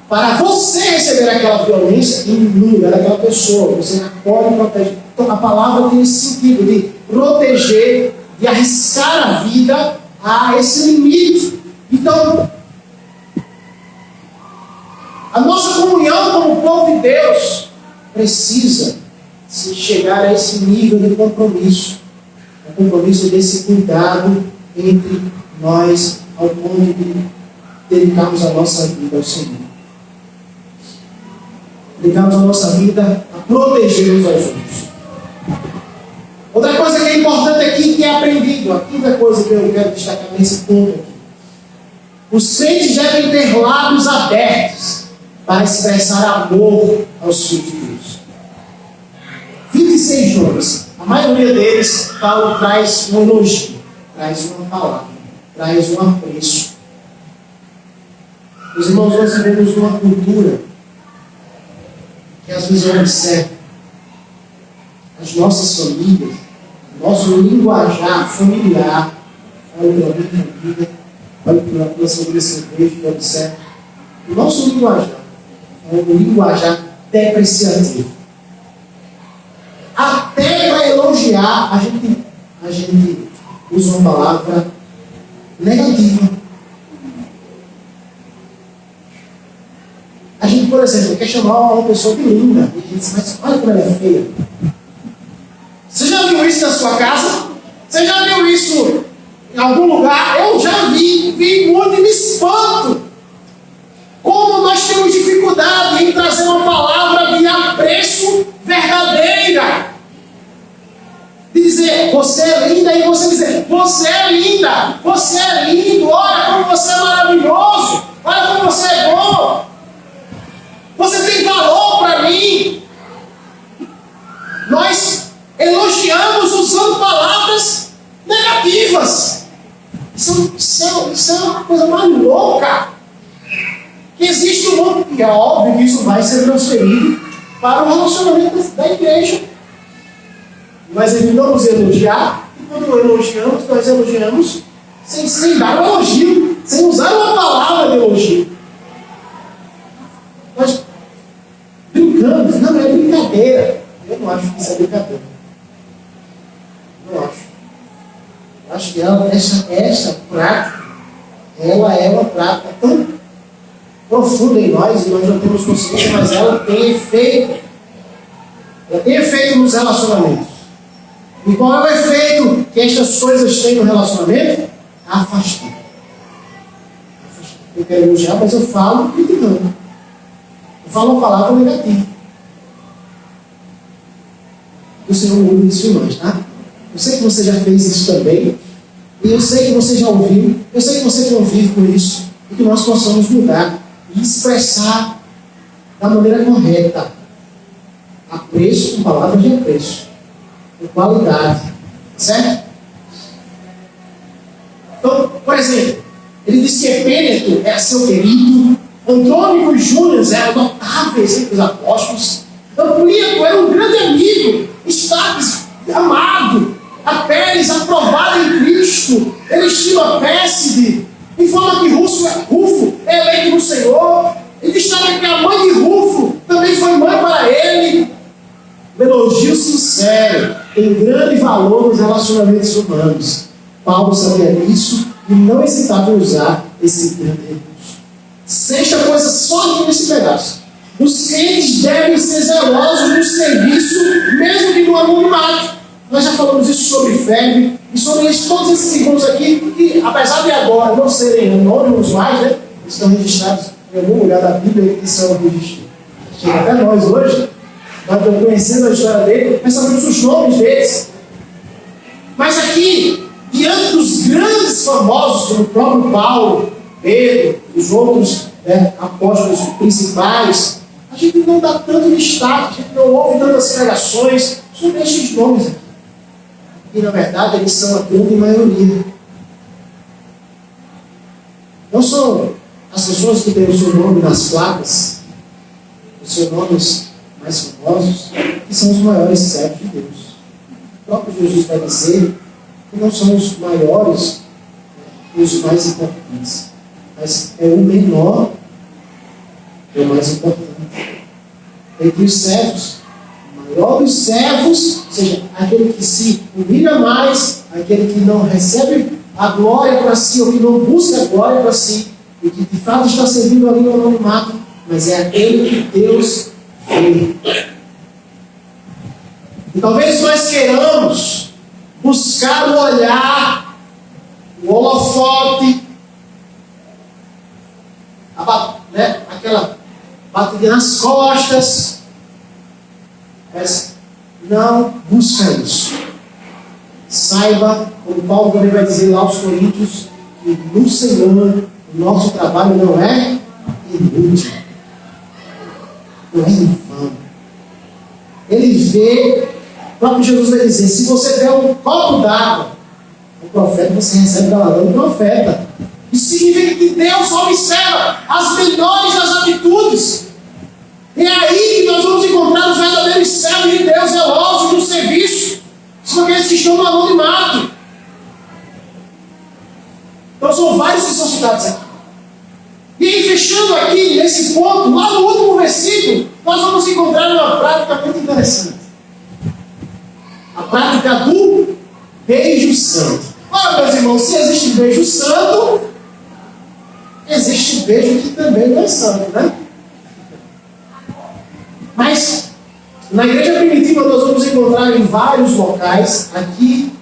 para você receber aquela violência no lugar daquela pessoa. Você acolhe e protege. Então a palavra tem esse sentido de proteger, de arriscar a vida a esse limite. Então, a nossa comunhão como povo de Deus precisa se chegar a esse nível de compromisso. O compromisso desse cuidado entre nós, ao ponto de dedicarmos a nossa vida ao Senhor. Dedicamos a nossa vida a proteger uns aos outros. Outra coisa que é importante aqui, que é aprendido, a quinta coisa que eu quero destacar nesse ponto aqui. Os crentes devem ter lábios abertos para expressar amor aos filhos de Deus. 26 nomes. A maioria deles, Paulo traz um elogio, traz uma palavra, traz um apreço. Os irmãos, nós vivemos numa cultura que às vezes eu observo as nossas famílias, nosso linguajar familiar. Olha pela minha família, olha pela família cerveja, eu observo. O nosso linguajar é um linguajar depreciativo. Até para elogiar, a gente usa uma palavra negativa. A gente, por exemplo, quer chamar uma pessoa de linda. E a gente diz, mas olha como ela é feia. Você já viu isso na sua casa? Você já viu isso em algum lugar? Eu já vi muito e me espanto. Como nós temos dificuldade em trazer uma palavra de apreço verdadeira. De dizer, você é linda, e você dizer, você é linda, você é lindo, olha como você é maravilhoso, olha como você é bom. Você tem valor para mim. Nós elogiamos usando palavras negativas. Isso é uma coisa mais louca. Que existe um mundo, e é óbvio que isso vai ser transferido para o relacionamento da igreja. Nós evitamos elogiar, e quando elogiamos, nós elogiamos sem dar um elogio, sem usar uma palavra de elogio. Nós brincamos, não é brincadeira. Eu não acho que isso é brincadeira. Não acho. Eu acho que essa prática, ela é uma prática tão profunda em nós, e nós não temos consciência, mas ela tem efeito. Ela tem efeito nos relacionamentos. E qual é o efeito que estas coisas têm no relacionamento? Afastar. Eu quero elogiar, mas eu falo criticando. Eu falo uma palavra negativa. O Senhor não ouve isso em nós, tá? Eu sei que você já fez isso também. E eu sei que você já ouviu. Eu sei que você convive com isso. E que nós possamos mudar e expressar da maneira correta. Apreço com palavras de apreço. Com qualidade. Certo? Então, por exemplo, ele diz que Epêneto é seu querido. Antônio e Júnior eram notáveis entre os apóstolos. Amplíato era um grande amigo. Estaques, amado. Apéres, aprovado em Cristo. Ele estima Pérside. Informa que Rufo é eleito no Senhor. Ele destaca que a mãe de Rufo também foi mãe para ele. Um elogio sincero tem grande valor nos relacionamentos humanos. Paulo sabia disso e não hesitava em usar esse grande recurso. Sexta coisa só aqui nesse pedaço. Os crentes devem ser zelosos no serviço, mesmo que no anonimato. Nós já falamos isso sobre Febe e sobre isso, todos esses irmãos aqui, que apesar de agora não serem anônimos mais, né, estão registrados em algum lugar da Bíblia que são registrados. Chega até nós hoje, nós estamos conhecendo a história dele, mas sabemos os nomes deles. Mas aqui, diante dos grandes famosos, como o próprio Paulo, Pedro, os outros apóstolos principais, a gente não dá tanto destaque, a gente não ouve tantas pregações sobre estes nomes aqui. E, na verdade, eles são a grande maioria. Não são as pessoas que têm o seu nome nas placas, os seus nomes mais famosos, que são os maiores servos de Deus. O próprio Jesus vai dizer que não são os maiores e os mais importantes, mas é o menor e o mais importante. Entre os servos, o maior dos servos, ou seja, aquele que se humilha mais, aquele que não recebe a glória para si, ou que não busca a glória para si, e que de fato está servindo ali no anonimato, mas é aquele que Deus vê. E talvez nós queiramos buscar o olhar, o holofote, aquela batida nas costas, mas não busca isso. Saiba, como Paulo também vai dizer lá aos Coríntios, que no Senhor o nosso trabalho não é inútil, não é infame. Ele vê, o próprio Jesus vai dizer, se você der um copo d'água ao profeta, você recebe galardão do profeta. Isso significa que Deus observa as menores das atitudes. É aí que nós vamos encontrar os verdadeiros servos de Deus, zelosos do serviço. São aqueles que estão no anonimato. Então são vários que são citados aqui. E aí, fechando aqui nesse ponto, lá no último versículo, nós vamos encontrar uma prática muito interessante. A prática do beijo santo. Ora, meus irmãos, se existe beijo santo, existe beijo que também não é santo, né? Mas, na igreja primitiva, nós vamos encontrar em vários locais, aqui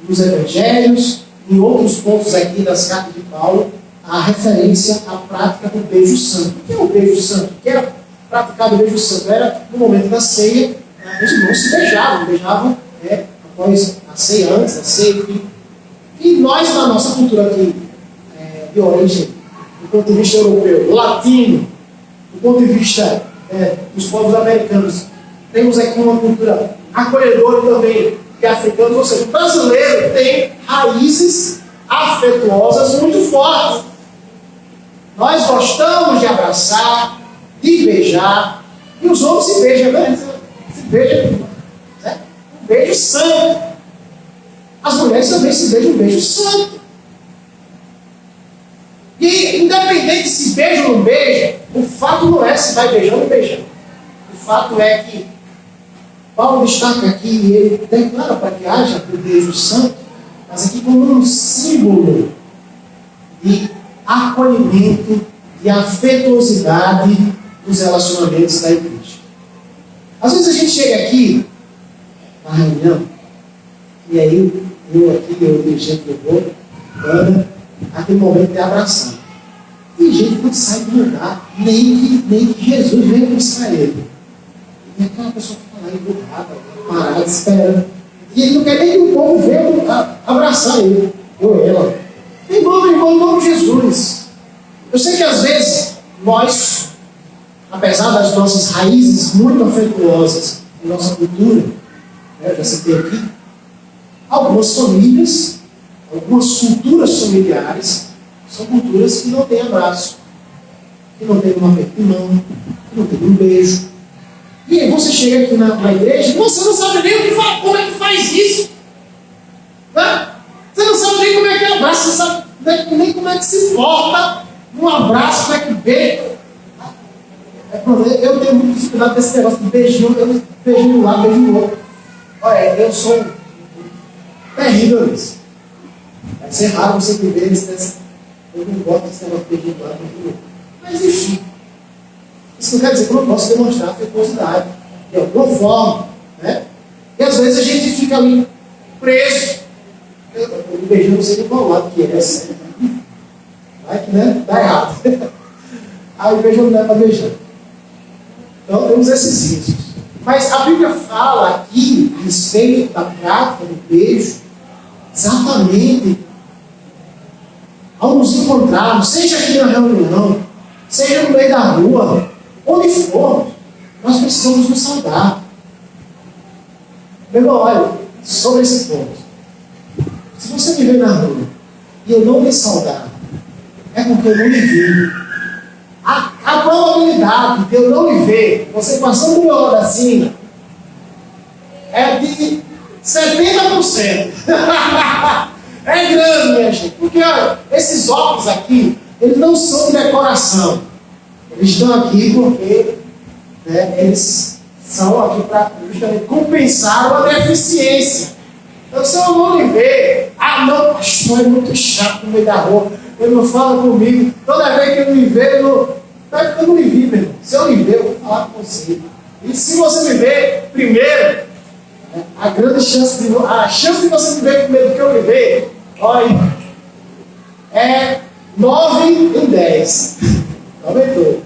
nos evangelhos, em outros pontos aqui das cartas de Paulo, a referência à prática do beijo santo. O que é o beijo santo? O que era praticado o beijo santo? Era, no momento da ceia, os irmãos se beijavam após a ceia, antes da ceia, enfim. E nós, na nossa cultura aqui, de origem, do ponto de vista europeu, latino, do ponto de vista dos povos americanos, temos aqui uma cultura acolhedora também de africanos, ou seja, o brasileiro tem raízes afetuosas muito fortes. Nós gostamos de abraçar, de beijar, e os homens se beijam, né? Se beijam, né? Um beijo santo. As mulheres também se beijam um beijo santo. E independente se beija ou não beija, o fato não é se vai beijando ou beijando. O fato é que Paulo destaca aqui, e ele declara para que haja o beijo santo, mas aqui como um símbolo de acolhimento, de afetuosidade dos relacionamentos da igreja. Às vezes a gente chega aqui na reunião, e aí eu dirigente do vou, aquele momento de abraçar. Tem gente que não sai do lugar, nem que Jesus venha buscar ele. E aquela pessoa fica lá emburrada, parada, esperando. E ele não quer nem que o povo venha abraçar ele, ou ela. Irmão, em nome de Jesus. Eu sei que às vezes nós, apesar das nossas raízes muito afetuosas em nossa cultura, eu já citei aqui, algumas famílias, algumas culturas familiares, são culturas que não têm abraço, que não têm um aperto de mão, que não têm um beijo. E aí você chega aqui na igreja e você não sabe nem como é que faz isso. Né? Você não sabe nem como é que abraça, você não sabe nem como é que se porta num abraço, como é que beija. Eu tenho muita dificuldade desse negócio de beijinho, eu beijo de um lado, beijo do outro. Olha, eu sou terrível nisso. Vai ser raro você viver esse. Eu não gosto desse negócio de beijinho de um lado, beijo do outro. Mas enfim. Isso não quer dizer que eu não posso demonstrar afetuosidade de alguma forma, né? E às vezes a gente fica ali preso. Eu beijando, não sei de qual lado que é essa. Vai que, né? Dá errado. Aí o beijo não dá para beijar. Então temos esses riscos. Mas a Bíblia fala aqui a respeito da prática do beijo, exatamente ao nos encontrarmos, seja aqui na reunião, seja no meio da rua, onde for, nós precisamos nos saudar. Meu irmão, olha, sobre esse ponto. Se você me vê na rua e eu não me saudar, é porque eu não lhe vi. A probabilidade de eu não lhe ver, você passando do meu lado assim, é de 70%. É grande, minha gente. Porque, olha, esses óculos aqui, eles não são de decoração. Eles estão aqui porque eles são aqui para justamente compensar uma deficiência. Então, se eu não lhe ver, não, pastor, é muito chato no meio da rua, ele não fala comigo. Toda vez que ele me vê, não é porque eu não lhe vi, meu irmão. Se eu lhe ver, eu vou falar com você. E se você me ver primeiro, a chance de você me ver primeiro do que eu me ver, olha, é 9 em 10. Aumentou.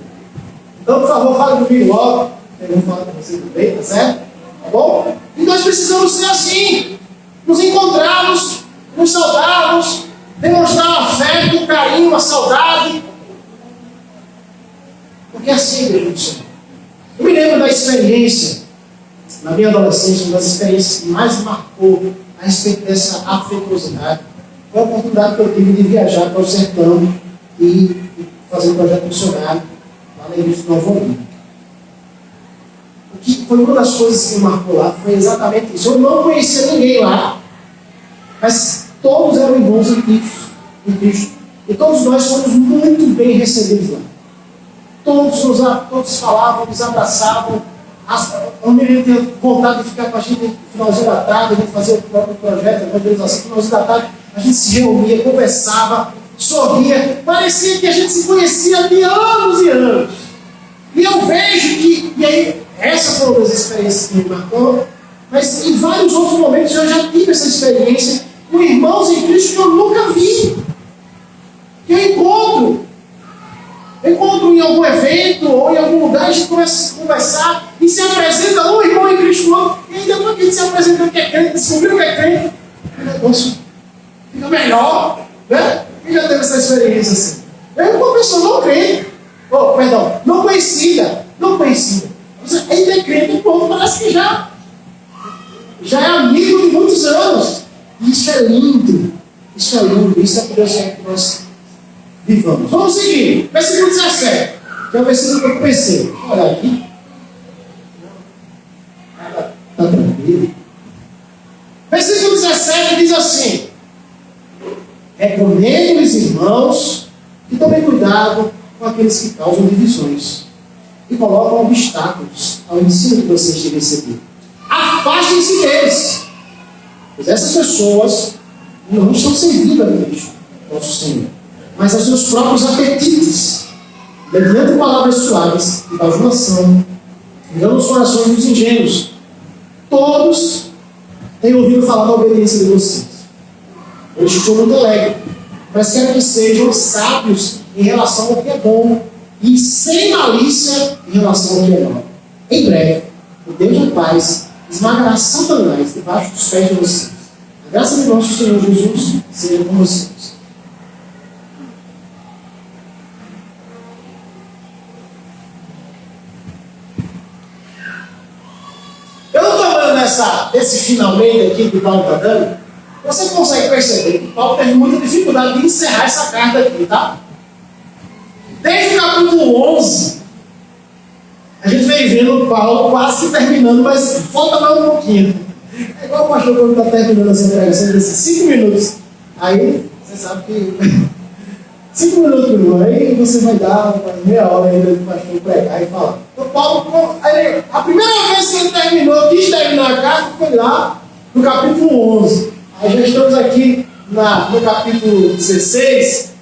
Então, por favor, fale comigo logo. Eu vou falar com você também, tá certo? Tá bom? E nós precisamos ser assim. Nos encontrarmos, nos saudarmos, demonstrar o afeto, o carinho, a saudade. Porque assim, meu Deus, eu me lembro da experiência, na minha adolescência, uma das experiências que mais me marcou a respeito dessa afetuosidade. Foi a oportunidade que eu tive de viajar para o sertão e fazer um projeto missionário lá na igreja de Nova Olinda. O que foi uma das coisas que me marcou lá foi exatamente isso. Eu não conhecia ninguém lá, mas todos eram irmãos em Cristo. E todos nós fomos muito bem recebidos lá. Todos falavam, nos abraçavam. A menina tinha vontade de ficar com a gente no finalzinho da tarde, a gente fazia o próprio projeto, a evangelização, no finalzinho da tarde, a gente se reunia, conversava, sorria. Parecia que a gente se conhecia de anos e anos. E eu vejo que, e aí, essas foram as experiências que me marcou, mas em vários outros momentos eu já tive essa experiência com irmãos em Cristo que eu nunca vi. Que eu encontro em algum evento ou em algum lugar, a gente começa a conversar e se apresenta um irmão em Cristo com outro, e aí depois que a gente se apresenta que é crente, descobriu que é crente, o negócio fica melhor, né? Quem já teve essa experiência assim? Eu uma pessoa não crente, não conhecida. Você ainda é crente, o povo parece que já é amigo de muitos anos. E isso é lindo, isso é que Deus quer que nós vivamos. Vamos seguir, versículo 17, que é o versículo que eu pensei. Deixa eu olhar aqui. Está tranquilo. Versículo 17 diz assim: recomendo-lhes, irmãos, que tomem cuidado com aqueles que causam divisões e colocam obstáculos ao ensino que vocês têm recebido. Afastem-se deles, pois essas pessoas não estão servindo a Cristo, nosso Senhor, mas aos seus próprios apetites, mediante palavras suaves e bajulação, enganam os corações dos ingênuos. Todos têm ouvido falar da obediência de vocês. Eu estou muito alegre, mas quero que sejam sábios em relação ao que é bom e sem malícia em relação ao que é mal. Em breve, o Deus da paz esmagará Satanás debaixo dos pés de vocês. A graça de nosso Senhor Jesus seja com vocês. Eu não estou falando desse finalmente aqui que Paulo está dando. Você consegue perceber que Paulo teve muita dificuldade de encerrar essa carta aqui, tá? Desde o capítulo 11, a gente vem vendo Paulo quase que terminando, mas falta mais um pouquinho. É igual o pastor quando está terminando essa pregação, ele disse 5 minutos. Aí, você sabe que 5 minutos, irmão, aí você vai dar meia hora ainda do pastor pregar e falar. Então, Paulo, a primeira vez que ele quis terminar a carta, foi lá no capítulo 11. Aí já estamos aqui no capítulo 16,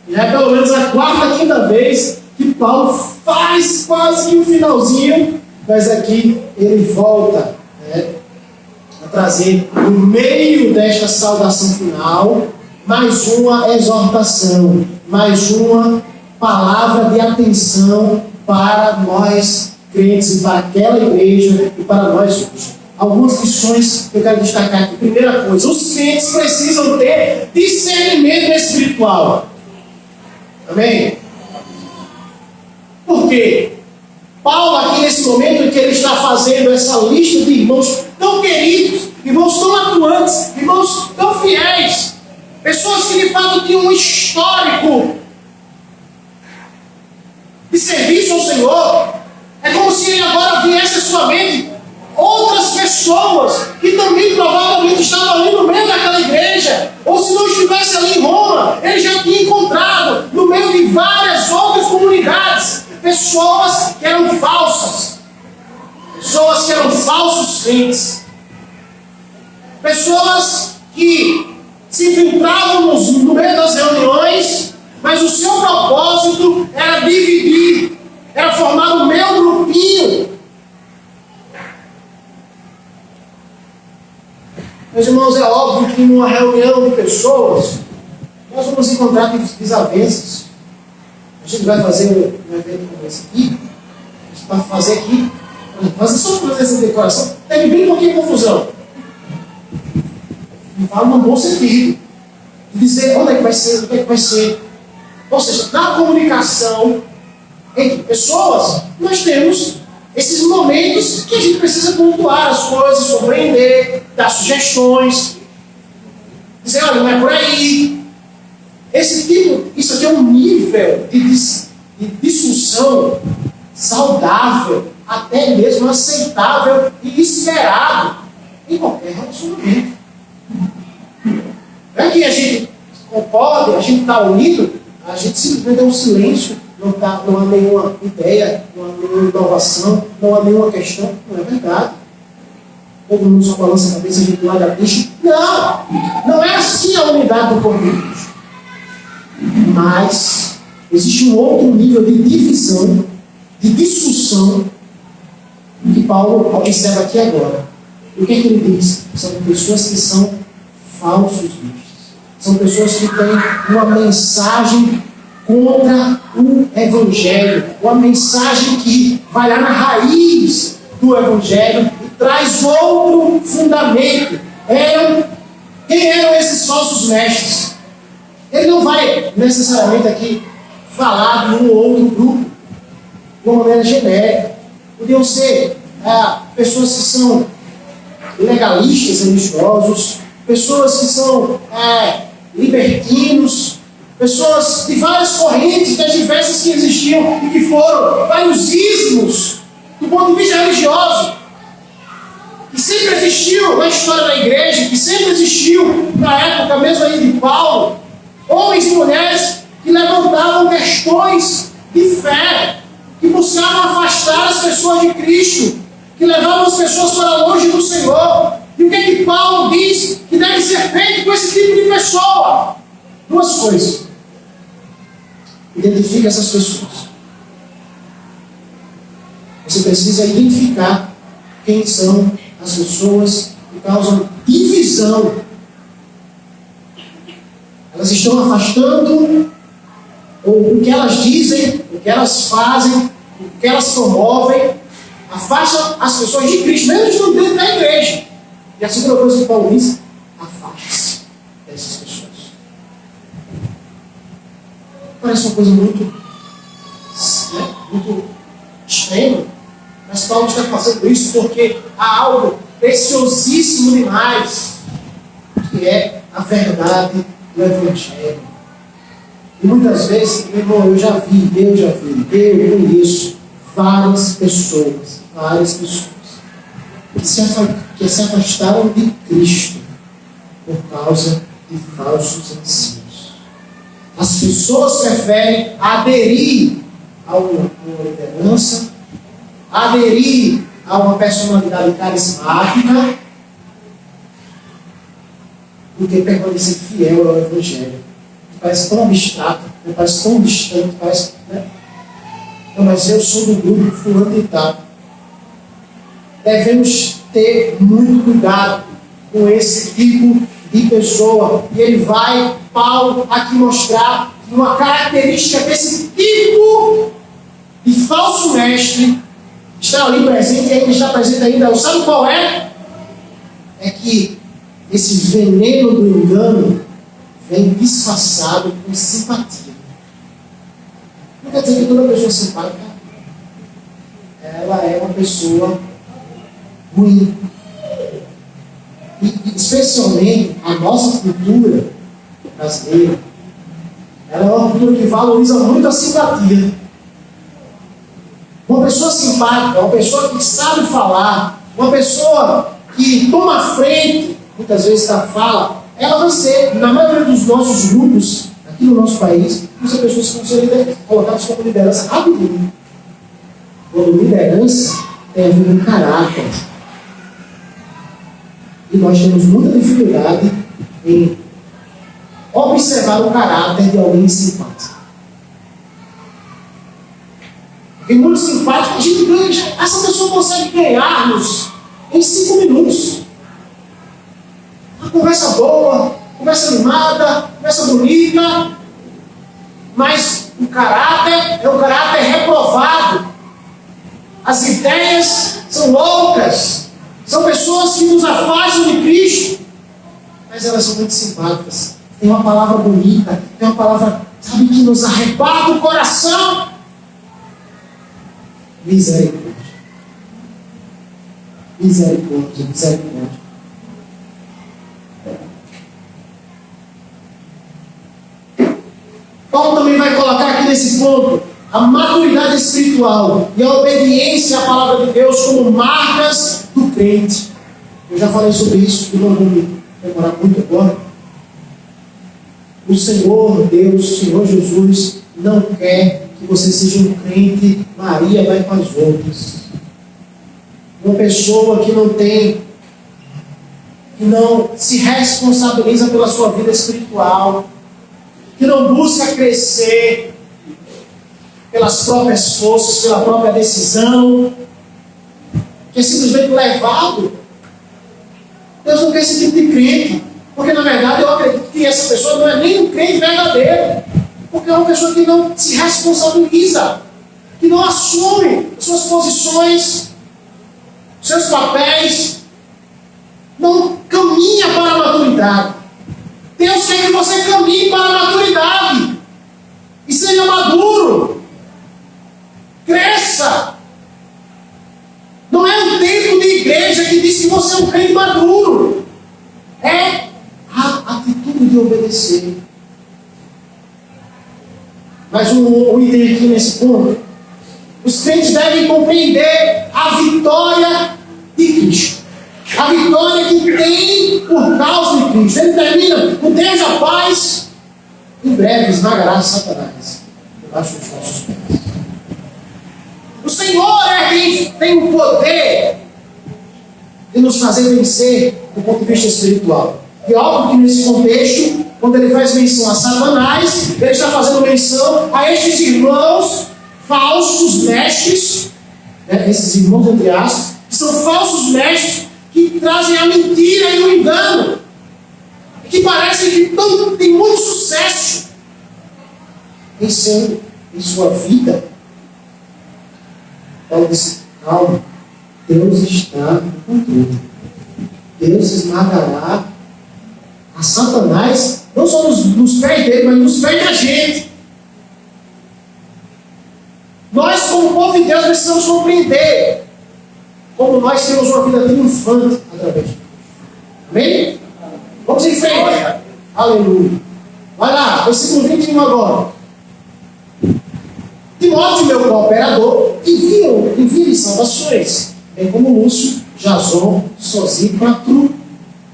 já é pelo menos a quarta, quinta vez que Paulo faz quase que um finalzinho, mas aqui ele volta a trazer, no meio desta saudação final, mais uma exortação, mais uma palavra de atenção para nós crentes e para aquela igreja e para nós hoje. Algumas lições que eu quero destacar aqui. Primeira coisa, os crentes precisam ter discernimento espiritual. Amém? Por quê? Paulo aqui nesse momento em que ele está fazendo essa lista de irmãos tão queridos, irmãos tão atuantes, irmãos tão fiéis, pessoas que de fato tinham um histórico de serviço ao Senhor. É como se ele agora viesse à sua mente outras pessoas que também provavelmente estavam ali no meio daquela igreja, ou se não estivesse ali em Roma, ele já tinha encontrado no meio de várias outras comunidades pessoas que eram falsas, pessoas que eram falsos crentes, pessoas que se infiltravam no meio das reuniões, mas o seu propósito era dividir, era formar o meu grupinho. Meus irmãos, é óbvio que numa reunião de pessoas, nós vamos encontrar desavenças. A gente vai fazer um evento como esse aqui, a gente vai fazer aqui, fazer só fazer essa decoração, teve bem pouquinho confusão. E fala no bom sentido. De dizer onde é que vai ser, o que é que vai ser. Ou seja, na comunicação entre pessoas, nós temos esses momentos que a gente precisa pontuar as coisas, compreender, dar sugestões, dizer, olha, não é por aí. Isso aqui é um nível de discussão saudável, até mesmo aceitável e esperado em qualquer relacionamento. Não é que a gente concorda, a gente está unido, a gente simplesmente é um silêncio, não há nenhuma ideia, não há nenhuma inovação, não há nenhuma questão. Não é verdade. Todo mundo só balança a cabeça vinculada a Cristo. Não é assim a unidade do corpo de Cristo. Mas existe um outro nível de divisão, de discussão, que Paulo observa aqui agora. E o que é que ele diz? São pessoas que são falsos mestres. São pessoas que têm uma mensagem contra o Evangelho, uma mensagem que vai lá na raiz do Evangelho e traz outro fundamento. Quem eram esses falsos mestres? Ele não vai necessariamente aqui falar de um ou outro grupo de uma maneira genérica. Podiam ser pessoas que são legalistas, religiosos, pessoas que são libertinos, pessoas de várias correntes, das diversas que existiam e que foram vários ismos do ponto de vista religioso, que sempre existiu na história da igreja, que sempre existiu na época mesmo aí de Paulo, homens e mulheres que levantavam questões de fé, que buscavam afastar as pessoas de Cristo, que levavam as pessoas para longe do Senhor. E o que é que Paulo diz que deve ser feito com esse tipo de pessoa? Duas coisas. Identifique essas pessoas. Você precisa identificar quem são as pessoas que causam divisão. Elas estão afastando o que elas dizem, o que elas fazem, o que elas promovem, afastam as pessoas de Cristo, mesmo dentro da igreja. E a segunda coisa que Paulo diz, afaste-se dessas pessoas. Parece uma coisa muito extrema, mas Paulo está fazendo isso porque há algo preciosíssimo demais, que é a verdade do Evangelho. E muitas vezes, meu irmão, eu conheço várias pessoas que se afastaram de Cristo por causa de falsos ensinos. As pessoas preferem aderir a uma liderança, aderir a uma personalidade carismática, do que permanecer fiel ao Evangelho. Parece tão abstrato, parece tão distante, parece, né? Não, mas eu sou do grupo fulano de tal. Devemos ter muito cuidado com esse tipo de pessoa. E ele vai, Paulo, aqui mostrar uma característica desse tipo de falso mestre. Está ali presente, e ainda está presente ainda. Sabe qual é? É que esse veneno do engano vem disfarçado com simpatia. Não quer dizer que toda pessoa simpática ela é uma pessoa ruim. especialmente a nossa cultura brasileira, ela é uma cultura que valoriza muito a simpatia. Uma pessoa simpática, uma pessoa que sabe falar, uma pessoa que toma a frente, muitas vezes da fala, ela vai ser, na maioria dos nossos grupos, aqui no nosso país, são pessoas que vão ser colocadas como liderança rapidinho. Quando liderança tem a ver com caráter. E nós temos muita dificuldade em observar o caráter de alguém simpático. Porque muito simpático, a gente ganha, essa pessoa consegue ganhar-nos em 5 minutos. Uma conversa boa, conversa animada, conversa bonita, mas o caráter é um caráter reprovado. As ideias são loucas, são pessoas que nos afastam de Cristo, mas elas são muito simpáticas. Tem uma palavra bonita, tem uma palavra, sabe, que nos arrebata o coração. Misericórdia. Misericórdia, misericórdia. Paulo também vai colocar aqui nesse ponto a maturidade espiritual e a obediência à palavra de Deus como marcas do crente. Eu já falei sobre isso, e não vou me demorar muito agora. O Senhor Deus, o Senhor Jesus, não quer que você seja um crente Maria vai com as outras. Uma pessoa que não se responsabiliza pela sua vida espiritual, que não busca crescer pelas próprias forças, pela própria decisão, que é simplesmente levado. Deus não quer esse tipo de crente, porque na verdade eu acredito que essa pessoa não é nem um crente verdadeiro, porque é uma pessoa que não se responsabiliza, que não assume suas posições, seus papéis, não caminha para a maturidade. Deus quer que você caminhe para a maturidade e seja maduro, cresça. Não é um tempo de igreja que diz que você é um crente maduro, é a atitude de obedecer. Mas um item aqui nesse ponto: os crentes devem compreender a vitória de Cristo. A vitória que tem por causa de Cristo. Ele termina: o Deus da paz em breve esmagará Satanás debaixo dos nossos pés. O Senhor é quem tem o poder de nos fazer vencer do ponto de vista espiritual. E óbvio que nesse contexto, quando ele faz menção a Satanás, ele está fazendo menção a estes irmãos falsos mestres, né, esses irmãos entre aspas, que são falsos mestres que trazem a mentira e o engano, que parecem que têm muito sucesso em sua vida. Paulo disse: calma, Deus está no controle. Deus esmagará a Satanás, não só nos pés dele, mas nos pés da gente. Nós, como povo de Deus, precisamos compreender como nós temos uma vida triunfante através de Deus. Amém? Vamos em frente. Aleluia. Vai lá, versículo 21 agora. Timóteo, meu cooperador, envia-lhe saudações, bem como Lúcio, Jason, Sosípatro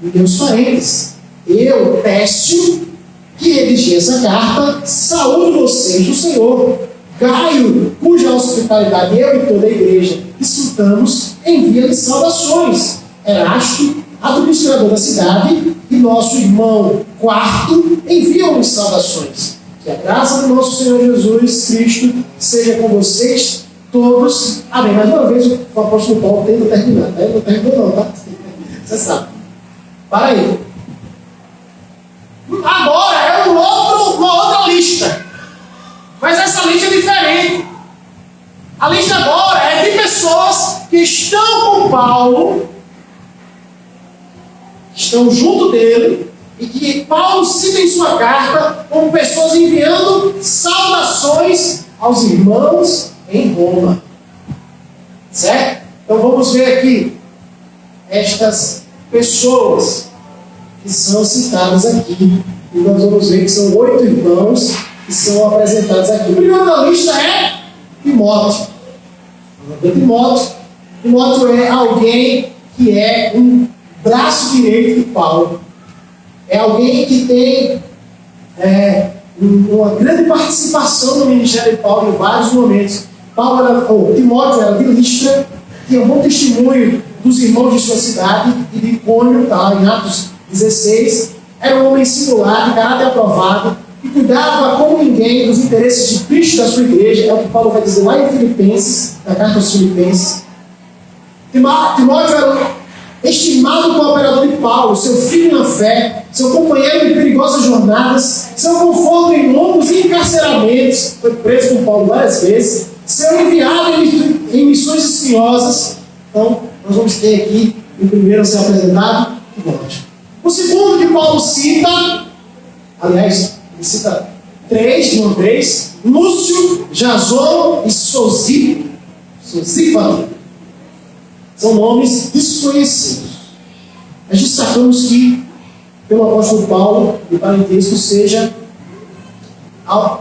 e meus parentes. Eu, Técio, que redigi essa carta, saúdo vocês do Senhor. Gaio, cuja hospitalidade eu e toda a igreja desfrutamos, envia-lhe saudações. Erasto, administrador da cidade, e nosso irmão Quarto enviam-lhe saudações. Que a graça do nosso Senhor Jesus Cristo seja com vocês todos. Amém. Mais uma vez o apóstolo Paulo tenta terminar. Ele não terminou não, tá? Você sabe. Para aí. Agora é uma outra lista. Mas essa lista é diferente. A lista agora é de pessoas que estão com Paulo, estão junto dele, e que Paulo cita em sua carta como pessoas enviando saudações aos irmãos em Roma. Certo? Então vamos ver aqui estas pessoas que são citados aqui. E nós vamos ver que são 8 irmãos que são apresentados aqui. O primeiro da lista é Timóteo. Timóteo é alguém que é um braço direito de Paulo. É alguém que tem uma grande participação no ministério de Paulo em vários momentos. Timóteo era de Listra, tinha um bom testemunho dos irmãos de sua cidade e de Icônio, em Atos 16. Era um homem singular, de caráter aprovado, que cuidava como ninguém dos interesses de Cristo da sua igreja. É o que Paulo vai dizer lá em Filipenses, na carta aos Filipenses. Timóteo era estimado cooperador de Paulo, seu filho na fé, seu companheiro em perigosas jornadas, seu conforto em longos encarceramentos, foi preso com Paulo várias vezes, seu enviado em missões espinhosas. Então, nós vamos ter aqui o primeiro a ser apresentado, Timóteo. O segundo que Paulo cita, aliás, ele cita 3 de uma vez: Lúcio, Jason e Sosípater. São nomes desconhecidos. Nós destacamos que, pelo apóstolo Paulo, o parentesco seja,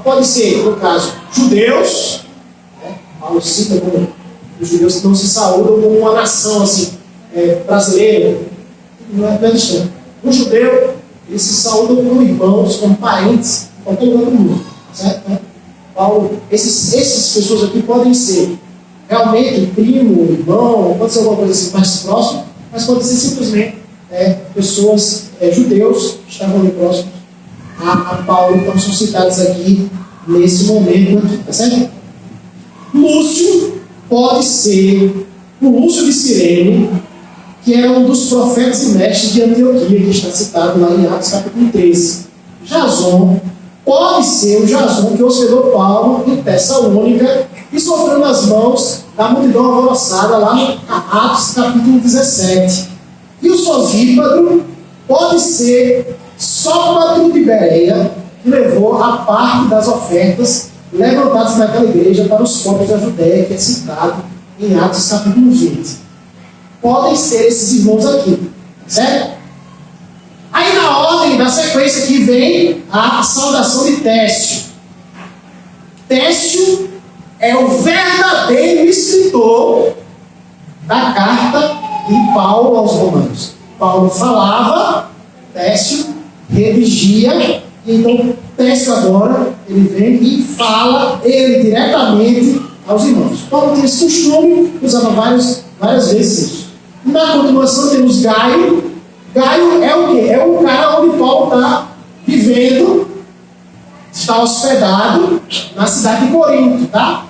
pode ser, no caso, judeus, né? Paulo cita como os judeus que não se saúdam como uma nação assim, brasileira, não é cristã. Um judeu, eles se saúdam como irmãos, como parentes, em qualquer lugar do mundo. Certo? Então, Paulo, essas pessoas aqui podem ser realmente primo, irmão, pode ser alguma coisa assim mais próxima, mas pode ser simplesmente pessoas, judeus, que estavam ali próximos a Paulo, então são citados aqui nesse momento aqui, tá certo? Lúcio pode ser o Lúcio de Cirene, que é um dos profetas e mestres de Antioquia, que está citado lá em Atos capítulo 13. Jason pode ser o Jason que hospedou Paulo em Tessalônica e sofreu nas mãos da multidão alvoroçada lá no Atos capítulo 17. E o Sosípater pode ser Sópater de Bereia, que levou a parte das ofertas levantadas naquela igreja para os pobres da Judéia, que é citado em Atos capítulo 20. Podem ser esses irmãos aqui, certo? Aí na ordem da sequência aqui vem a saudação de Técio. Técio é o verdadeiro escritor da carta de Paulo aos Romanos. Paulo falava, Técio redigia, e então Técio agora ele vem e fala ele diretamente aos irmãos. Paulo tinha esse costume, usava várias vezes isso. Na continuação temos Gaio. Gaio é o quê? É o cara onde Paulo está vivendo, está hospedado na cidade de Corinto, tá?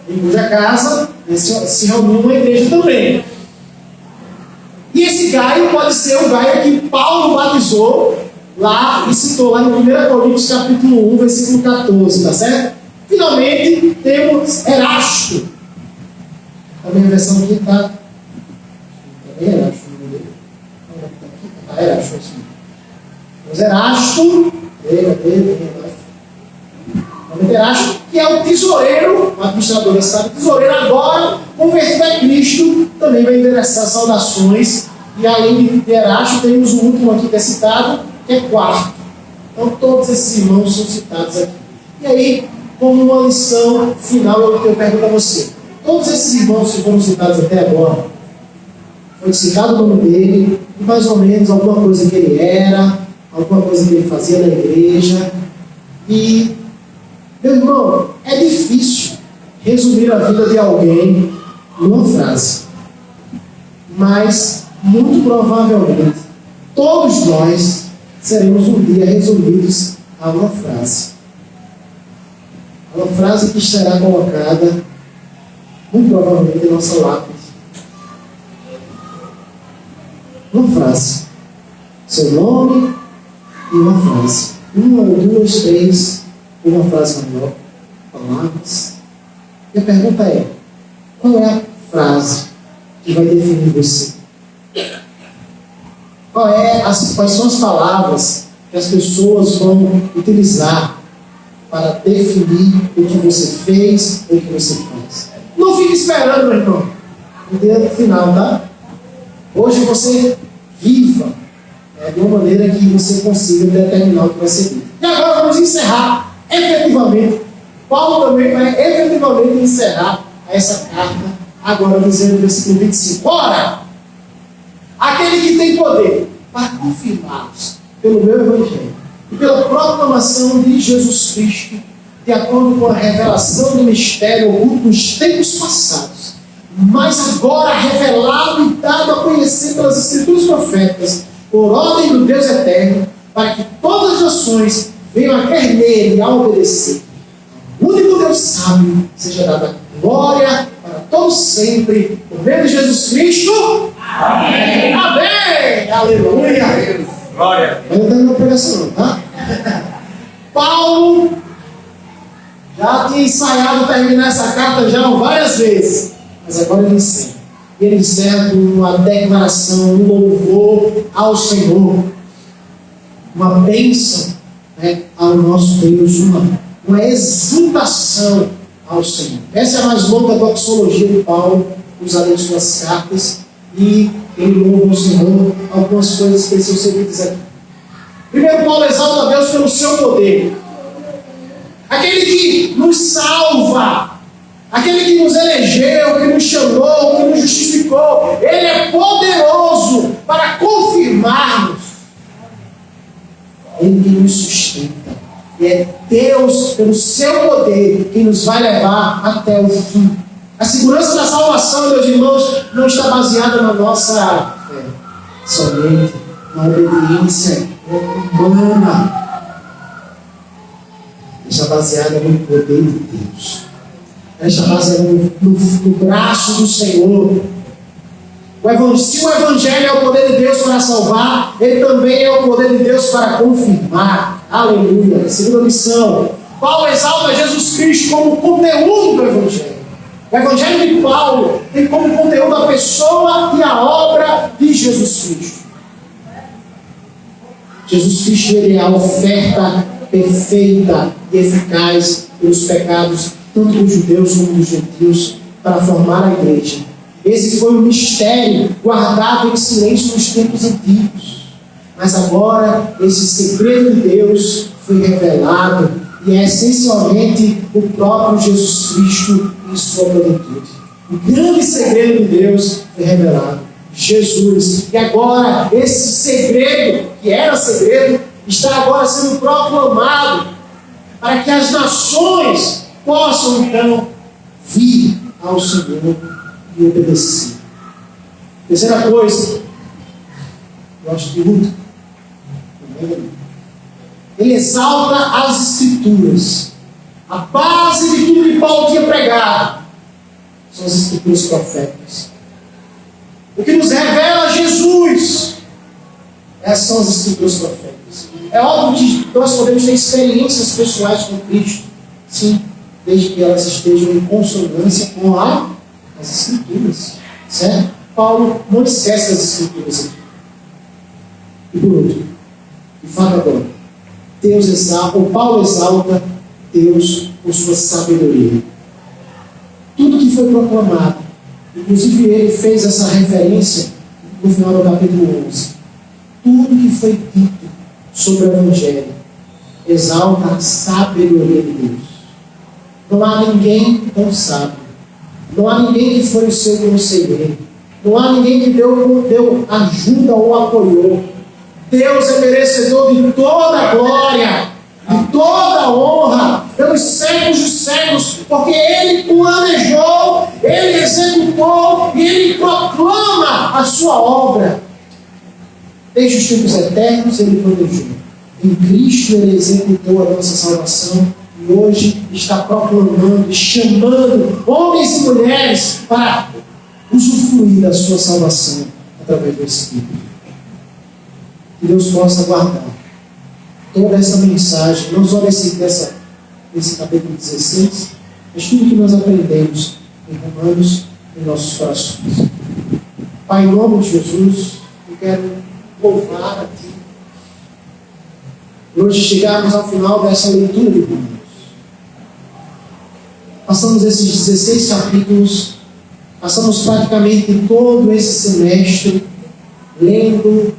Em cuja casa se reuniu uma igreja também. E esse Gaio pode ser o Gaio que Paulo batizou lá e citou lá no 1 Coríntios capítulo 1, versículo 14, tá certo? Finalmente temos Erasto. Também a versão aqui está. Erasto, Erasto, assim. Mas Erasto, Erasto, que é o tesoureiro, o administrador da cidade, tesoureiro agora, convertido a Cristo, também vai endereçar saudações. E além de Erasto, temos o último aqui que é citado, que é Quarto. Então todos esses irmãos são citados aqui. E aí, como uma lição final, eu pergunto a você: todos esses irmãos que foram citados até agora, foi citado o nome dele, e mais ou menos alguma coisa que ele era, alguma coisa que ele fazia na igreja. E, meu irmão, é difícil resumir a vida de alguém numa frase. Mas, muito provavelmente, todos nós seremos um dia resumidos a uma frase. Uma frase que estará colocada, muito provavelmente, em nossa lápide. Uma frase. Seu nome e uma frase. Uma ou duas, três, uma frase maior. Palavras. E a pergunta é: qual é a frase que vai definir você? Quais são as palavras que as pessoas vão utilizar para definir o que você fez ou o que você faz? Não fique esperando, meu irmão, o dia final, tá? Hoje você viva de uma maneira que você consiga determinar o que vai ser dito. E agora vamos encerrar, efetivamente. Paulo também vai efetivamente encerrar essa carta, agora dizendo no versículo 25. Ora, aquele que tem poder para confirmar-nos pelo meu evangelho e pela proclamação de Jesus Cristo, de acordo com a revelação do mistério oculto nos tempos passados, mas agora revelado e dado a conhecer pelas Escrituras proféticas, por ordem do Deus eterno, para que todas as nações venham a crer nele e a obedecer. O único Deus sábio seja dada glória para todos sempre, por meio de Jesus Cristo. Amém! Amém! Aleluia! Glória! Eu não tenho uma pregação não, tá? Paulo já tinha ensaiado terminar essa carta já várias vezes, mas agora ele encerra. E ele encerra com uma declaração, um louvor ao Senhor, uma bênção, né, ao nosso Deus, uma exultação ao Senhor. Essa é a mais longa doxologia de Paulo, usada em suas cartas, e ele louva ao Senhor. Algumas coisas precisam ser ditas aqui. Primeiro, Paulo exalta a Deus pelo seu poder. Aquele que nos salva, aquele que nos elegeu, que nos chamou, que nos justificou, ele é poderoso para confirmar-nos. Ele que nos sustenta. E é Deus, pelo seu poder, que nos vai levar até o fim. A segurança da salvação, meus irmãos, não está baseada na nossa fé, somente na obediência humana. Está baseada no poder de Deus. Está baseada no braço do Senhor. Se o Evangelho é o poder de Deus para salvar, ele também é o poder de Deus para confirmar. Aleluia. Segunda lição. Paulo exalta Jesus Cristo como conteúdo do Evangelho. O Evangelho de Paulo tem como conteúdo a pessoa e a obra de Jesus Cristo. Jesus Cristo, ele é a oferta perfeita e eficaz pelos pecados, tanto dos judeus como dos gentios, para formar a igreja. Esse foi um mistério guardado em silêncio nos tempos antigos. Mas agora, esse segredo de Deus foi revelado, e é essencialmente o próprio Jesus Cristo em sua plenitude. O grande segredo de Deus foi revelado. Jesus. E agora, esse segredo, que era segredo, está agora sendo proclamado, para que as nações possam então vir ao Senhor e obedecer. Terceira coisa, eu acho que muito, ele exalta as Escrituras. A base de tudo que Paulo tinha pregado são as Escrituras proféticas. O que nos revela Jesus, essas são as Escrituras proféticas. É óbvio que nós podemos ter experiências pessoais com Cristo, sim, desde que elas estejam em consonância com as Escrituras, certo? Paulo não esquece as Escrituras aqui. E por último, de fato agora, Paulo exalta Deus por sua sabedoria. Tudo que foi proclamado, inclusive ele fez essa referência no final do capítulo 11. Tudo que foi dito sobre o Evangelho exalta a sabedoria de Deus. Não há ninguém tão sábio. Não há ninguém que foi o seu conselheiro. Não há ninguém que deu ajuda ou apoiou. Deus é merecedor de toda a glória, de toda a honra, pelos séculos dos séculos, porque Ele planejou, Ele executou e Ele proclama a sua obra. Desde os tempos eternos Ele planejou. Em Cristo Ele executou a nossa salvação e hoje está proclamando e chamando homens e mulheres para usufruir da sua salvação através do Espírito. Que Deus possa guardar toda essa mensagem, não só desse capítulo 16, mas tudo que nós aprendemos em Romanos em nossos corações. Pai, em nome de Jesus, eu quero louvar a Ti. E hoje chegarmos ao final dessa leitura de Romanos. Passamos esses 16 capítulos, passamos praticamente todo esse semestre lendo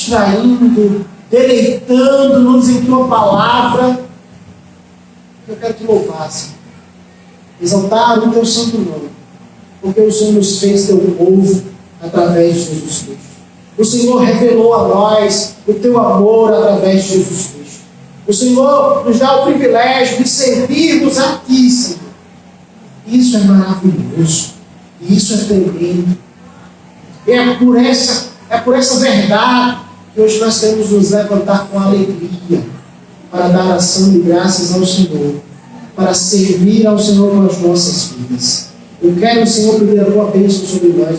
extraindo, deleitando-nos em tua palavra. Eu quero te louvar, Senhor. Exaltar o teu santo nome, porque o Senhor nos fez teu povo através de Jesus Cristo. O Senhor revelou a nós o teu amor através de Jesus Cristo. O Senhor nos dá o privilégio de servirmos a ti, Senhor. Isso é maravilhoso. Isso é tremendo. É por essa verdade que hoje nós queremos nos levantar com alegria para dar ação de graças ao Senhor, para servir ao Senhor com as nossas vidas. Eu quero, Senhor, pedir a tua bênção sobre nós.